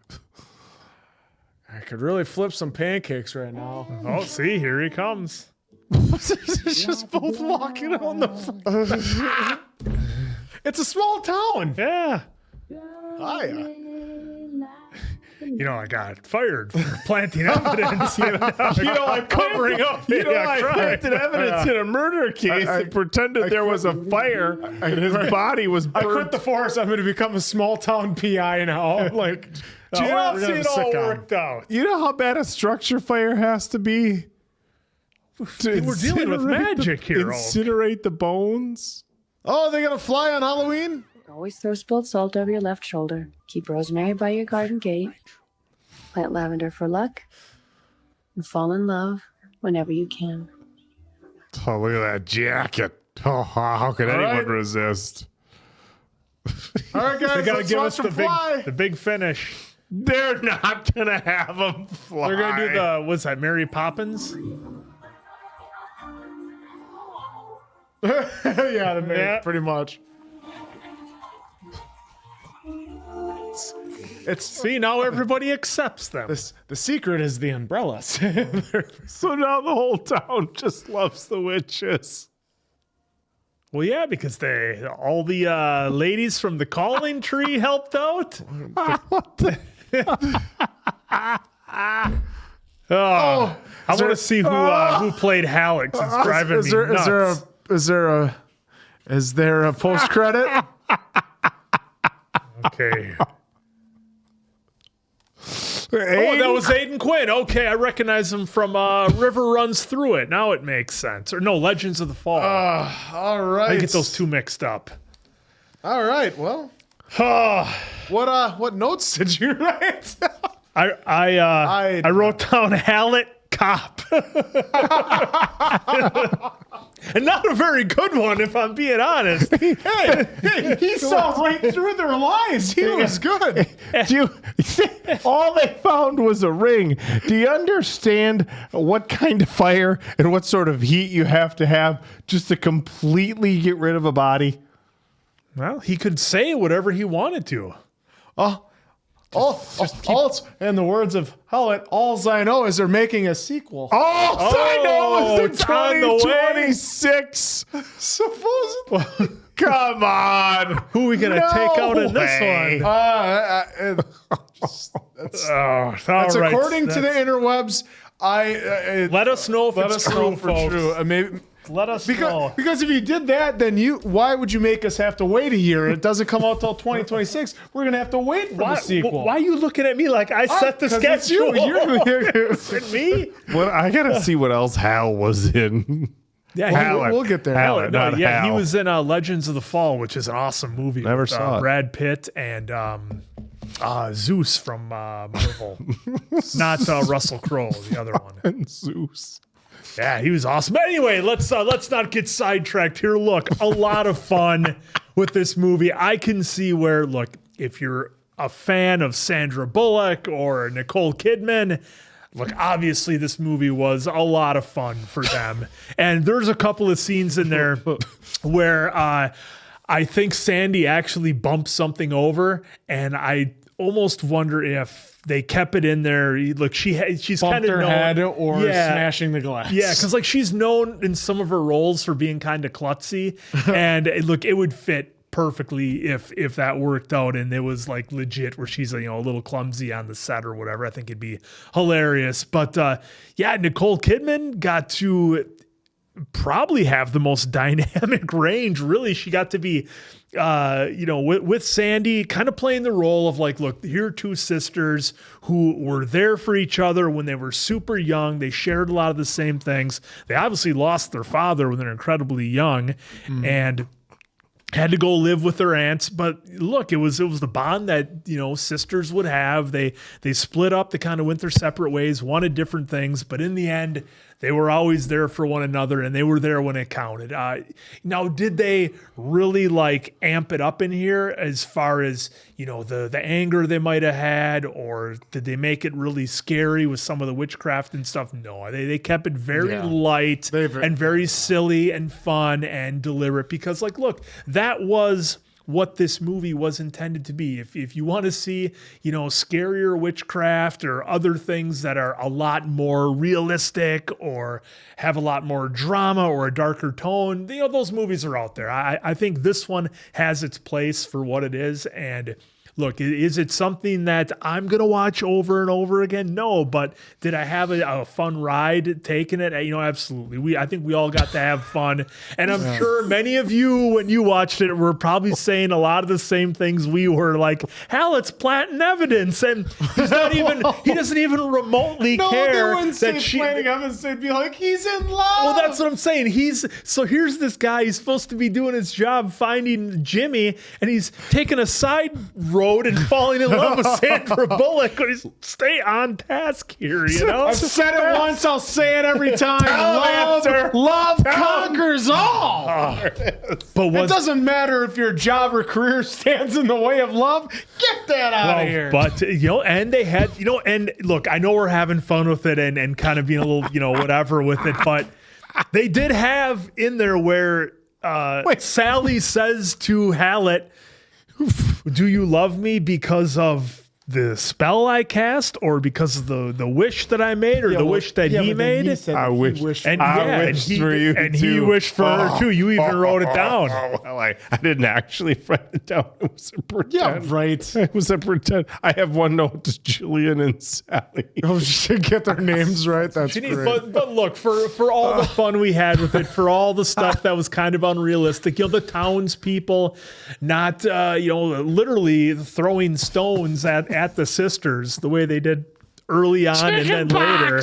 I could really flip some pancakes right now. Oh, see, here he comes. It's just both walking on the It's a small town. Yeah. Hiya. You know, I got fired for planting evidence. I'm covering up. I planted evidence in a murder case and pretended there was a fire and his body was I burned. quit the force. I'm going to become a small town PI now. Like, Do you we're see gonna it have a all sitcom. worked out? You know how bad a structure fire has to be? We're dealing with magic here, Oak. Incinerate the bones? Oh, they're going to fly on Halloween? Always throw spilled salt over your left shoulder. Keep rosemary by your garden gate. Plant lavender for luck. And fall in love whenever you can. Oh, look at that jacket. Oh, how could anyone right. resist? All right, guys, They got to let's give watch us them fly. the big finish. They're not going to have them fly. They're going to do the, what's that, Mary Poppins? Yeah, pretty much. See, now everybody accepts them. The secret is the umbrellas. So now the whole town just loves the witches. Well, yeah, because all the ladies from the calling tree helped out. I want to see who played Halleck. It's driving me nuts. Is there a post credit? Okay. Oh, that was Aidan Quinn. Okay, I recognize him from River Runs Through It. Now it makes sense. Or no, Legends of the Fall. All right. I get those two mixed up. All right. Well, what notes did you write? I wrote down Hallet cop. And not a very good one, if I'm being honest. Hey, he saw right through their lies. He was good. All they found was a ring. Do you understand what kind of fire and what sort of heat you have to just to completely get rid of a body? Well, he could say whatever he wanted to. In the words of Hallet, all I know is they're making a sequel. All I know is it's on the way. 2026. Supposedly. Come on. Who are we going to take out in this one? That's all right. According to the interwebs. Let us know if it's true, folks. Maybe. Let us know. Because if you did that, then why would you make us have to wait a year? It doesn't come out till 2026. We're going to have to wait for the sequel. Why are you looking at me like I set the schedule? It's me? Well, I got to see what else Hal was in. Yeah, we'll get there. Hal, not Hal. He was in Legends of the Fall, which is an awesome movie. Never with, saw it. Brad Pitt and Zeus from Marvel. Not Russell Crowe, the other one. And Zeus. Yeah, he was awesome. But anyway, let's not get sidetracked here. Look, a lot of fun with this movie. I can see where, look, if you're a fan of Sandra Bullock or Nicole Kidman, look, obviously this movie was a lot of fun for them. And there's a couple of scenes in there where I think Sandy actually bumps something over, and I almost wonder if they kept it in there. Look, she's kind of known, head or smashing the glass. Yeah, because like she's known in some of her roles for being kind of klutzy, and look, it would fit perfectly if that worked out and it was like legit where she's a little clumsy on the set or whatever. I think it'd be hilarious. But yeah, Nicole Kidman got to probably have the most dynamic range. Really, she got to be with Sandy kind of playing the role of like, look, here are two sisters who were there for each other when they were super young. They shared a lot of the same things. They obviously lost their father when they're incredibly young and had to go live with their aunts. But look, it was the bond that, sisters would have. They split up, they kind of went their separate ways, wanted different things, but in the end, they were always there for one another, and they were there when it counted. Now, did they really amp it up in here as far as, the anger they might have had, or did they make it really scary with some of the witchcraft and stuff? No, they kept it very light and very silly and fun and deliberate because, look, that was what this movie was intended to be. If you want to see, scarier witchcraft or other things that are a lot more realistic or have a lot more drama or a darker tone, those movies are out there. I think this one has its place for what it is. And look, is it something that I'm going to watch over and over again? No, but did I have a fun ride taking it? Absolutely. I think we all got to have fun. And I'm sure many of you, when you watched it, were probably saying a lot of the same things we were, like, Hallett's planting evidence. And he doesn't even remotely care that she... planting evidence, they'd be like, he's in love. Well, that's what I'm saying. So here's this guy, he's supposed to be doing his job finding Jimmy, and he's taking a side road and falling in love with Sandra Bullock. Stay on task here, I've said it once, I'll say it every time. Love conquers all. But it doesn't matter if your job or career stands in the way of love. Get that out of here. But and they had, and look, I know we're having fun with it and kind of being a little, whatever with it, but they did have in there where Sally says to Hallet, Do you love me because of the spell I cast, or because of the wish that I made, or the wish that he made? I wished for you and too. he wished for her too. You even wrote it down. Well, I didn't actually write it down. It was a pretend. Yeah, right. It was a pretend. I have one note to Gillian and Sally. Oh, she get their names right. That's great. But look, for all the fun we had with it, for all the stuff that was kind of unrealistic, the townspeople not literally throwing stones at the sisters the way they did early on, and then later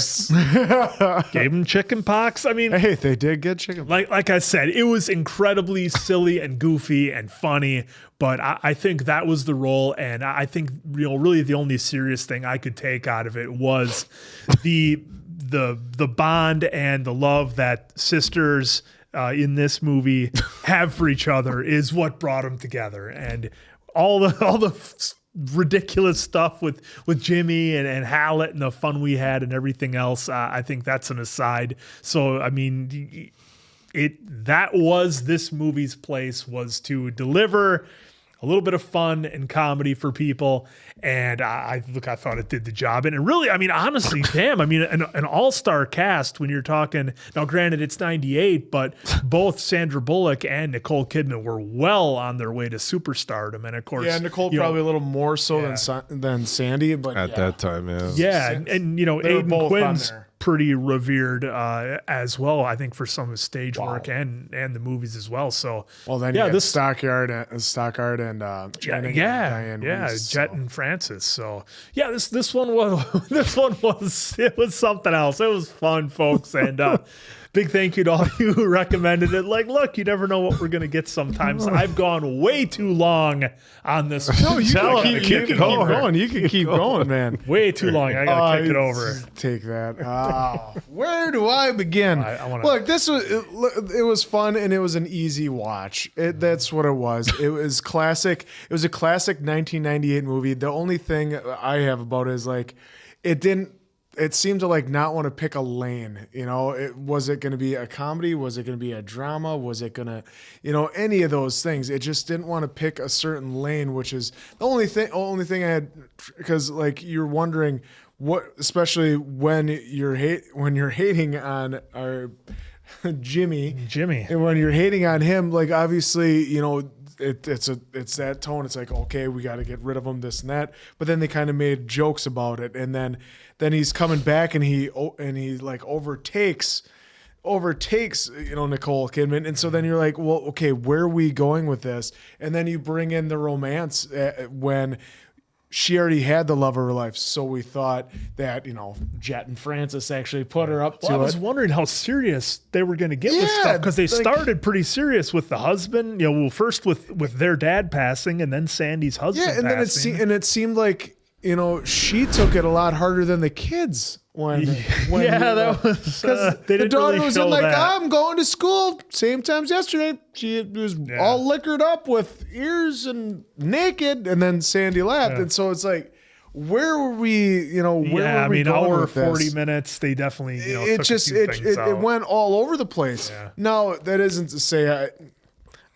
gave them chicken pox. I mean, hey, they did get chicken. Like I said, it was incredibly silly and goofy and funny, but I think that was the role, and I think really the only serious thing I could take out of it was the bond and the love that sisters in this movie have for each other is what brought them together, and all the ridiculous stuff with Jimmy and Hallet and the fun we had and everything else. I think that's an aside. So, I mean, that was this movie's place, was to deliver a little bit of fun and comedy for people. And I thought it did the job. And it really, I mean, honestly, damn, I mean, an all-star cast when you're talking, now granted it's 98, but both Sandra Bullock and Nicole Kidman were well on their way to superstardom. And of course, Nicole probably a little more so than Sandy, but at that time, and Aidan Quinn's pretty revered as well, I think, for some of his stage work and the movies as well. So, then you got Stockard and Dianne Wiest, Jet and Francis. So this one was it was something else. It was fun, folks, and big thank you to all you who recommended it. Like, look, you never know what we're gonna get sometimes. I've gone way too long on this. No, you can keep going. You can keep going, man. Way too long. I gotta kick it over. Take that. Where do I begin? Look, it was fun, and it was an easy watch. That's what it was. It was classic. It was a classic 1998 movie. The only thing I have about it is like it seemed to not want to pick a lane. Was it going to be a comedy? Was it going to be a drama? Was it going to, any of those things? It just didn't want to pick a certain lane, which is the only thing I had, because you're wondering what, especially when you're hating on our Jimmy, and when you're hating on him, obviously, it's that tone. It's like, okay, we got to get rid of him, this and that. But then they kind of made jokes about it, and then he's coming back and he overtakes Nicole Kidman, and so then you're like, well, okay, where are we going with this? And then you bring in the romance when she already had the love of her life, so we thought that Jet and Francis actually put her up to it. I was wondering how serious they were going to get with stuff, because they started pretty serious with the husband. First with their dad passing, and then Sandy's husband. Yeah, and passing. then it seemed like she took it a lot harder than the kids when that was because the daughter was in I'm going to school same time as yesterday. She was all liquored up with ears and naked, and then Sandy laughed, and so it's like, where were we? Where were we going hour with 40 this? minutes. They definitely it took just a few things out. It went all over the place. Yeah. Now that isn't to say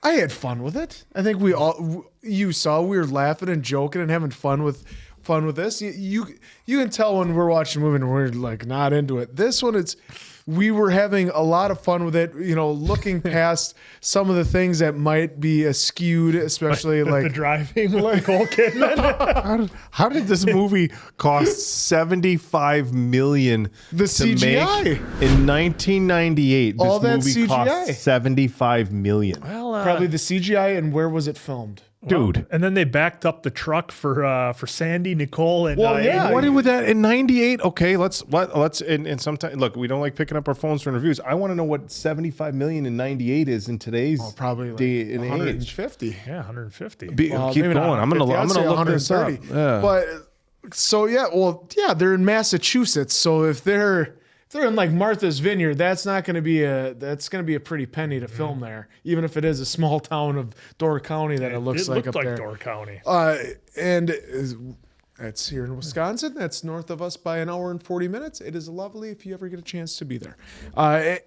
I had fun with it. I think we were laughing and joking and having fun with this. You can tell when we're watching a movie and we're not into it. This one, we were having a lot of fun with it, looking past some of the things that might be askewed, especially the driving with Nicole Kidman. How did this movie cost $75 million the CGI make in 1998? All that movie CGI cost $75 million. Well, probably the CGI, and where was it filmed? Dude, and then they backed up the truck for Sandy, Nicole, and what with that in '98? Okay, let's and sometimes look, we don't like picking up our phones for interviews. I want to know what $75 million in '98 is in today's probably day and 150. age. Yeah, 150. Keep going. I'm gonna look this up. Yeah. But so they're in Massachusetts. So if they're in Martha's Vineyard, that's going to be a pretty penny to film there, even if it is a small town of Door County that it looks like up there. Door County. And That's here in Wisconsin. That's north of us by an hour and 40 minutes. It is lovely if you ever get a chance to be there.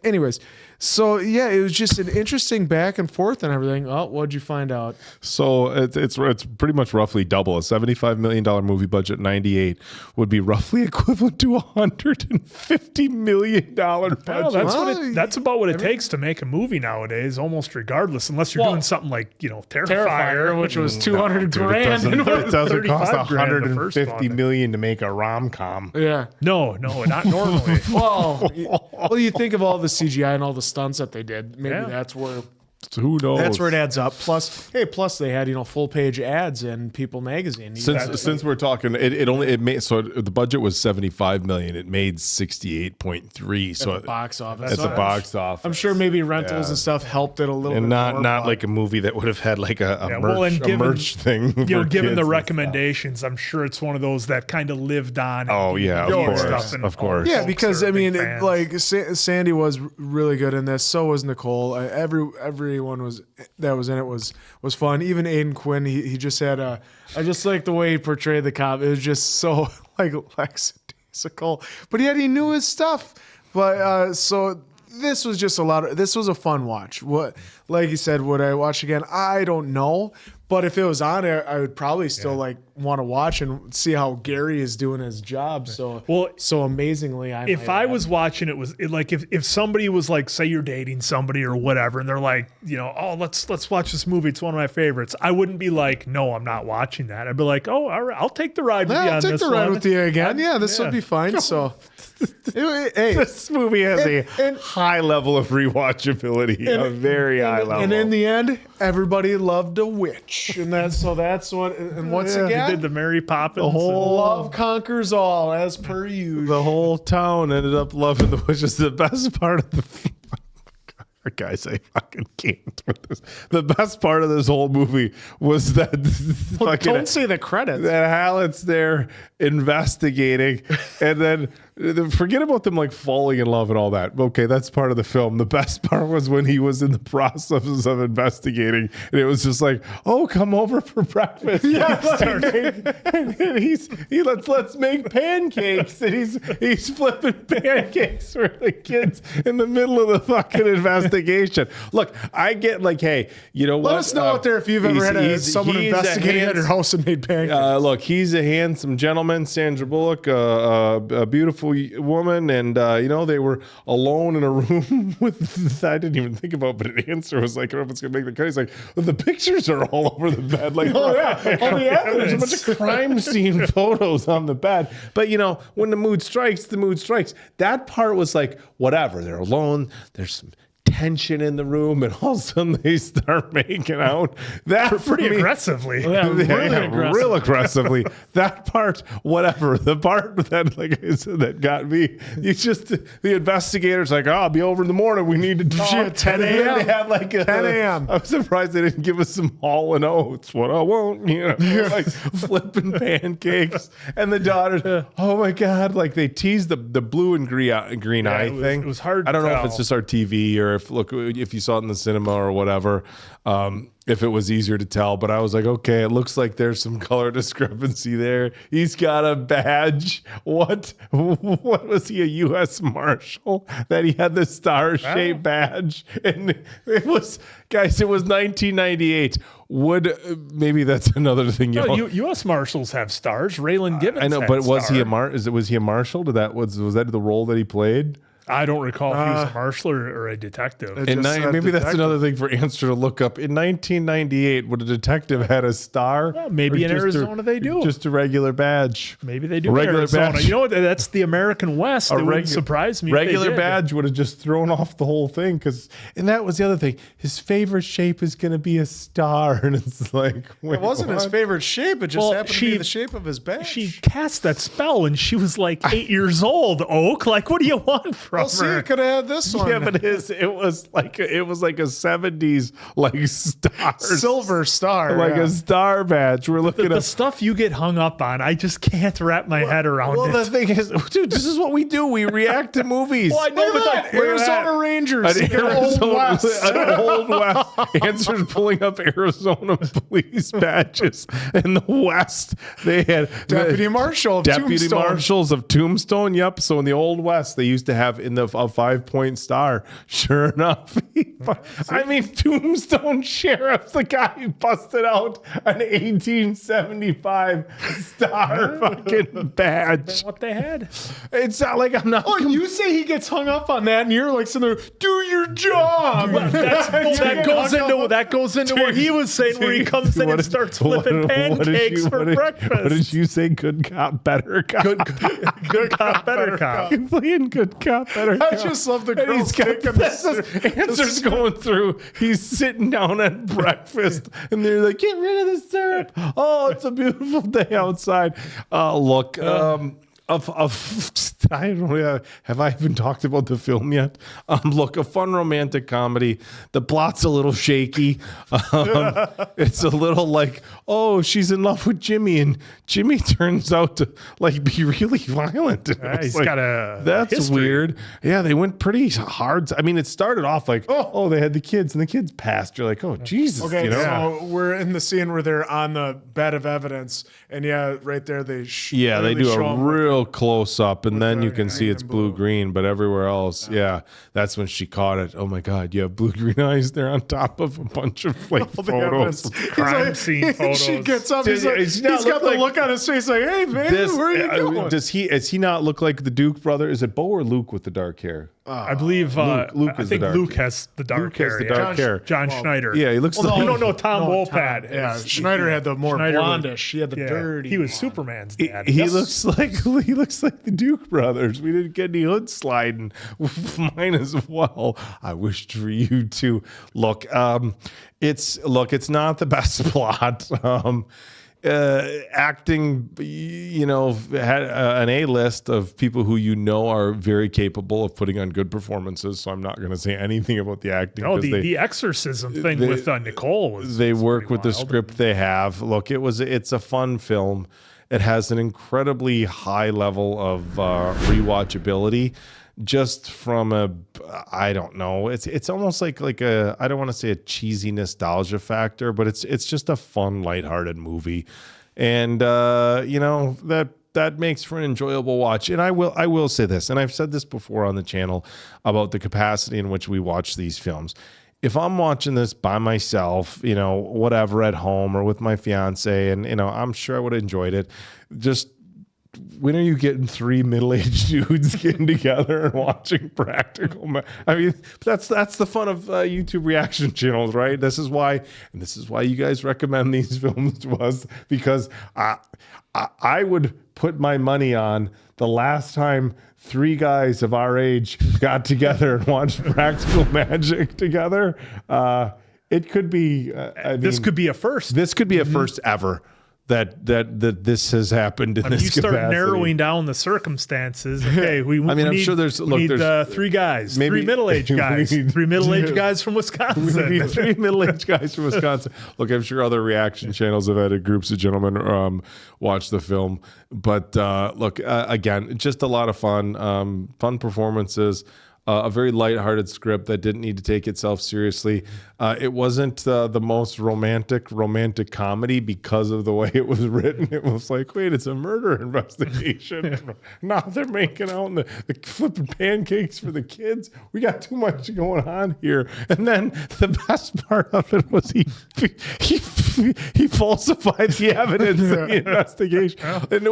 Anyways, so yeah, it was just an interesting back and forth and everything. Oh, what'd you find out? So it's pretty much roughly double. A $75 million movie budget, 98 would be roughly equivalent to $150 million budget. Well, that's about what it takes to make a movie nowadays, almost regardless, unless you're doing something like, Terrifier, which was 200 grand. It doesn't cost $150 $150 million to make a rom-com. Yeah. No, not normally. Well, you think of all the CGI and all the stunts that they did. Maybe that's where. Who knows? That's where it adds up. Plus they had full page ads in People magazine. Since we're talking, it made, so the budget was $75 million. It made 68.3. So at the box office. At the box office. I'm sure maybe rentals and stuff helped it a little. And bit not more, not like a movie that would have had like a merch thing. Given the recommendations, I'm sure it's one of those that kind of lived on. Oh yeah, of course. Yeah, because I mean, Sandy was really good in this. So was Nicole. Everyone that was in it was fun. Even Aidan Quinn, he just had I just like the way he portrayed the cop. It was just so like lackadaisical, but yet he knew his stuff. But so this was just this was a fun watch. What, like you said, would I watch again? I don't know. But if it was on there, I would probably still want to watch and see how Gary is doing his job. So amazingly, if I was watching it, like if somebody was like, say you're dating somebody or whatever, and they're like, oh, let's watch this movie. It's one of my favorites. I wouldn't be like, no, I'm not watching that. I'd be like, oh, all right, I'll take the ride with you on this one. I'll take the ride with you again. Yeah, this would be fine. So, hey, this movie has a high level of rewatchability, a very high level. And in the end, everybody loved a witch. And that's what. And once again, did the Mary Poppins. The whole love conquers all, as per usual. The whole town ended up loving the witch. Is the best part of the. Guys, I fucking can't with this. The best part of this whole movie was that don't say the credits. That Hallett's there investigating, and then forget about them like falling in love and all that. Okay, that's part of the film. The best part was when he was in the process of investigating, and it was just like, "Oh, come over for breakfast." Yeah, and let's make pancakes, and he's flipping pancakes for the kids in the middle of the fucking investigation. Look, I get like, hey, you know what? Let us know out there if you've ever had someone investigating at your house and made pancakes. Look, he's a handsome gentleman, Sandra Bullock, a beautiful woman, and they were alone in a room with. I didn't even think about, but an answer was like, I don't know if it's gonna make the cut. He's like, well, the pictures are all over the bed, like, oh yeah, all the evidence. There's a bunch of crime scene photos on the bed. But when the mood strikes, the mood strikes. That part was like, whatever. They're alone. There's some tension in the room, and all of a sudden they start making out. That pretty aggressively. Yeah, real aggressively. That part, whatever. The part that, like I said, that got me. It's just the investigators like, I'll be over in the morning. We need to talk. 10 a.m. They had like 10 a.m. I'm surprised they didn't give us some Hall and Oates. What I want, like flipping pancakes. And the daughters, oh my God, like they teased the blue and green eye thing. It was hard. I don't know if it's just our TV or if you saw it in the cinema or whatever, if it was easier to tell. But I was like, okay, it looks like there's some color discrepancy there. He's got a badge. What was he, a U.S. Marshal? That he had the star-shaped badge? And it was 1998. Maybe that's another thing. U.S. Marshals have stars. Raylan Gibbons. I know, but was he a marshal? Was that the role that he played? I don't recall if he was a marshal or a detective. Maybe that's another thing for Answer to look up. In 1998, would a detective had a star? Well, maybe in Arizona they do. Just a regular badge. Maybe they do. Regular Arizona. Badge. You know what? That's the American West. It wouldn't surprise me. Regular badge would have just thrown off the whole thing. And that was the other thing. His favorite shape is going to be a star. And it's like, it wasn't his favorite shape. It just happened to be the shape of his badge. She cast that spell when she was like 8 years old, Oak. Like, what do you want from from Well, see, her. it could have had this one. Yeah, but it was like a 70s like star, Silver star, like yeah. a star badge. We're looking The at stuff you get hung up on, I just can't wrap my head around Well, the it. thing is, dude, this is what we do. We react to movies. Well, I know, Look but at that, Arizona Rangers. An They're Old West. An Old West. Answers pulling up Arizona police badges. In the West, they had Deputy Marshal of Deputy Tombstone. Marshals of Tombstone. Yep. So in the Old West, they used to have in the a 5-point star. Sure enough, I mean, Tombstone Sheriff, the guy who busted out an 1875 star fucking badge. What they had. It's not like I'm not. Oh, you say he gets hung up on that, and you're like sitting there, do your job. That goes into what he was saying, where he comes in and starts flipping pancakes for breakfast. What did you say? Good cop, better cop. Good cop, better cop. He's playing good cop, better cop. I just love the And girls he's got taking the answers going through. He's sitting down at breakfast, and they're like, "Get rid of the syrup." Oh, it's a beautiful day outside. Look, I don't know, have I even talked about the film yet? Look, a fun romantic comedy. The plot's a little shaky. It's a little like, oh, she's in love with Jimmy, and Jimmy turns out to like be really violent. He's like, got a that's history. weird. Yeah, they went pretty hard. I mean, it started off like, oh, they had the kids, and the kids passed. You're like, oh, Jesus. Okay, you know? so we're in the scene where they're on the bed of evidence, and yeah, right there they They do show a 'em real close up, and then you can see it's blue-green, but everywhere else, that's when she caught it. Oh my God, you have blue-green eyes there on top of a bunch of like photos. Crime scene photos. She gets up, Does he's he not got the look look on his face like, hey, man, where are you going? Does he not look like the Duke brother? Is it Bo or Luke with the dark hair? I believe Luke I is think the dark Luke hair. has the dark Luke hair. has the dark hair. John Schneider. Yeah, he looks like no, Tom Wopat. Yeah, Schneider had the more blondish. He had the dirty. He was Superman's dad. He looks like the Duke brothers. We didn't get any hood sliding. Mine as well. I wished for you too. Look, it's not the best plot. Acting, had an A-list of people who are very capable of putting on good performances. So I'm not going to say anything about the acting. No, the exorcism thing with Nicole was. They work with the script they have. Look, it's a fun film. It has an incredibly high level of rewatchability. Just from I don't know. It's almost like a, I don't want to say a cheesy nostalgia factor, but it's just a fun, lighthearted movie, and that makes for an enjoyable watch. And I will say this, and I've said this before on the channel about the capacity in which we watch these films. If I'm watching this by myself, whatever at home or with my fiance, and I'm sure I would have enjoyed it. Just when are you getting three middle-aged dudes getting together and watching practical? I mean, that's the fun of YouTube reaction channels, right? This is why you guys recommend these films to us, because I would put my money on the last time three guys of our age got together and watched practical magic together. It could be. This could be a first. This could be a first ever. That this has happened in this you start capacity. narrowing down the circumstances. Okay, I'm sure there's three guys, maybe, three middle-aged guys, three middle-aged guys from Wisconsin. We need three middle-aged guys from Wisconsin. Look, I'm sure other reaction channels have had groups of gentlemen watch the film. But look, again, just a lot of fun performances. A very lighthearted script that didn't need to take itself seriously. It wasn't the most romantic comedy because of the way it was written. It was like, wait, it's a murder investigation. Now they're making out and the flipping pancakes for the kids. We got too much going on here. And then the best part of it was he falsified the evidence in the investigation,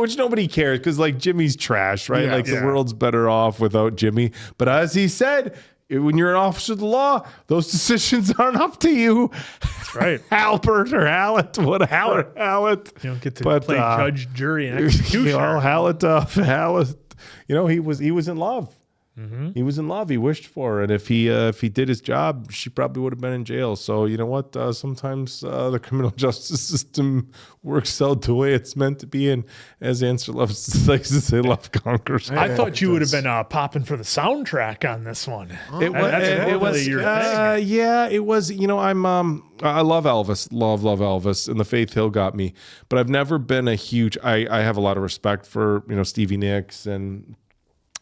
which nobody cares because like Jimmy's trash, right? The world's better off without Jimmy. But as he said, when you're an officer of the law, those decisions aren't up to you. That's right. Halbert or Hallet, Hallet. You don't get to play judge, jury, and executioner. Hallet, he was in love. He was in love. He wished for her. And if he did his job, she probably would have been in jail. So you know what? Sometimes the criminal justice system works out the way it's meant to be. And as Answer likes to say, love conquers. I thought you would have been popping for the soundtrack on this one. It was your thing. Yeah, it was. You know, I love Elvis, love Elvis, and the Faith Hill got me. But I've never been a huge. I have a lot of respect for Stevie Nicks and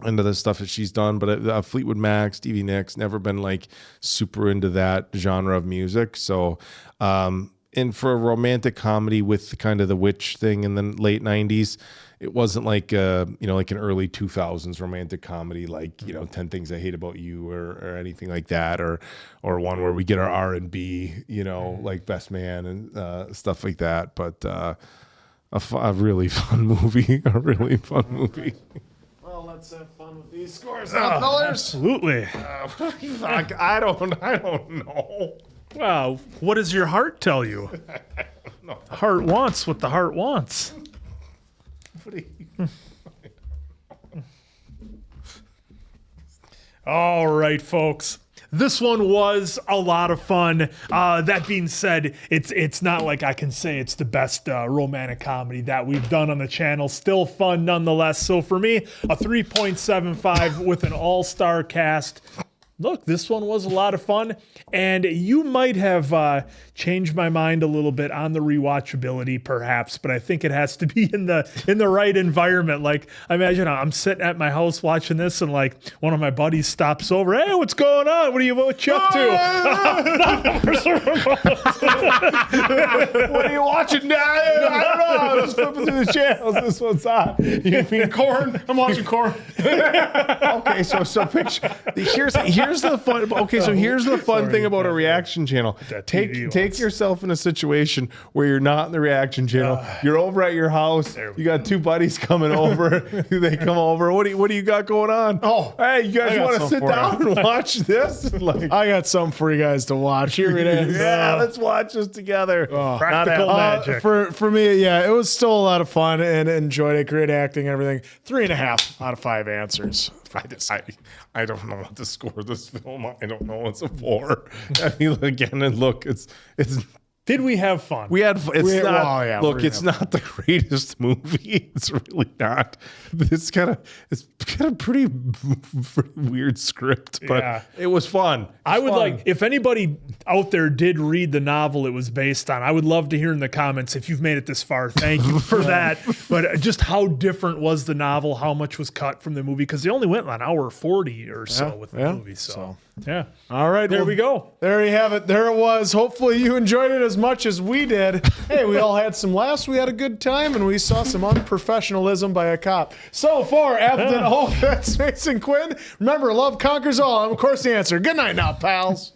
into the stuff that she's done, but Fleetwood Mac, Stevie Nicks, never been like super into that genre of music. So, and for a romantic comedy with kind of the witch thing in the late 90s, it wasn't like like an early 2000s romantic comedy, like 10 Things I Hate About You or anything like that, or one where we get our R&B, like Best Man and stuff like that. But a really fun movie, Well, let's have fun with these scores now, fellas. Absolutely. Fuck, I don't know. Wow, what does your heart tell you? The heart wants what the heart wants. All right, folks. This one was a lot of fun. That being said, it's not like I can say it's the best romantic comedy that we've done on the channel. Still fun nonetheless. So for me, a 3.75 with an all-star cast. Look, this one was a lot of fun, and you might have changed my mind a little bit on the rewatchability, perhaps, but I think it has to be in the right environment. Like, I imagine I'm sitting at my house watching this, and like one of my buddies stops over. Hey, what's going on? What are you up to? What are you watching now? I don't know. I was just flipping through the channels. This one's on. You mean Corn? I'm watching Corn. Okay, so picture. Here's the fun. Okay, so here's the fun thing about a reaction channel. Take yourself in a situation where you're not in the reaction channel. You're over at your house. You got two buddies coming over. They come over. What do you got going on? Oh, hey, you guys want to sit down and watch this? Like, I got something for you guys to watch. Here it is. Yeah, let's watch this together. Practical magic. For me, yeah, it was still a lot of fun and enjoyed it. Great acting, everything. 3.5 out of 5 answers. I don't know what to score this film. I don't know. It's a 4. I mean, again, and look, it's. Did we have fun? We had. Look, it's not the greatest movie. It's really not. It's got a pretty weird script, but it was fun. I would like, if anybody out there did read the novel it was based on, I would love to hear in the comments if you've made it this far. Thank you for that. But just how different was the novel? How much was cut from the movie? Because they only went an hour 40 or so with the movie. So yeah. All right. There we go. There you have it. There it was. Hopefully you enjoyed it as much as we did. Hey, we all had some laughs. We had a good time, and we saw some unprofessionalism by a cop. So for Appleton Hope, that's Mason Quinn. Remember, love conquers all. I'm, of course, the answer. Good night now, pals.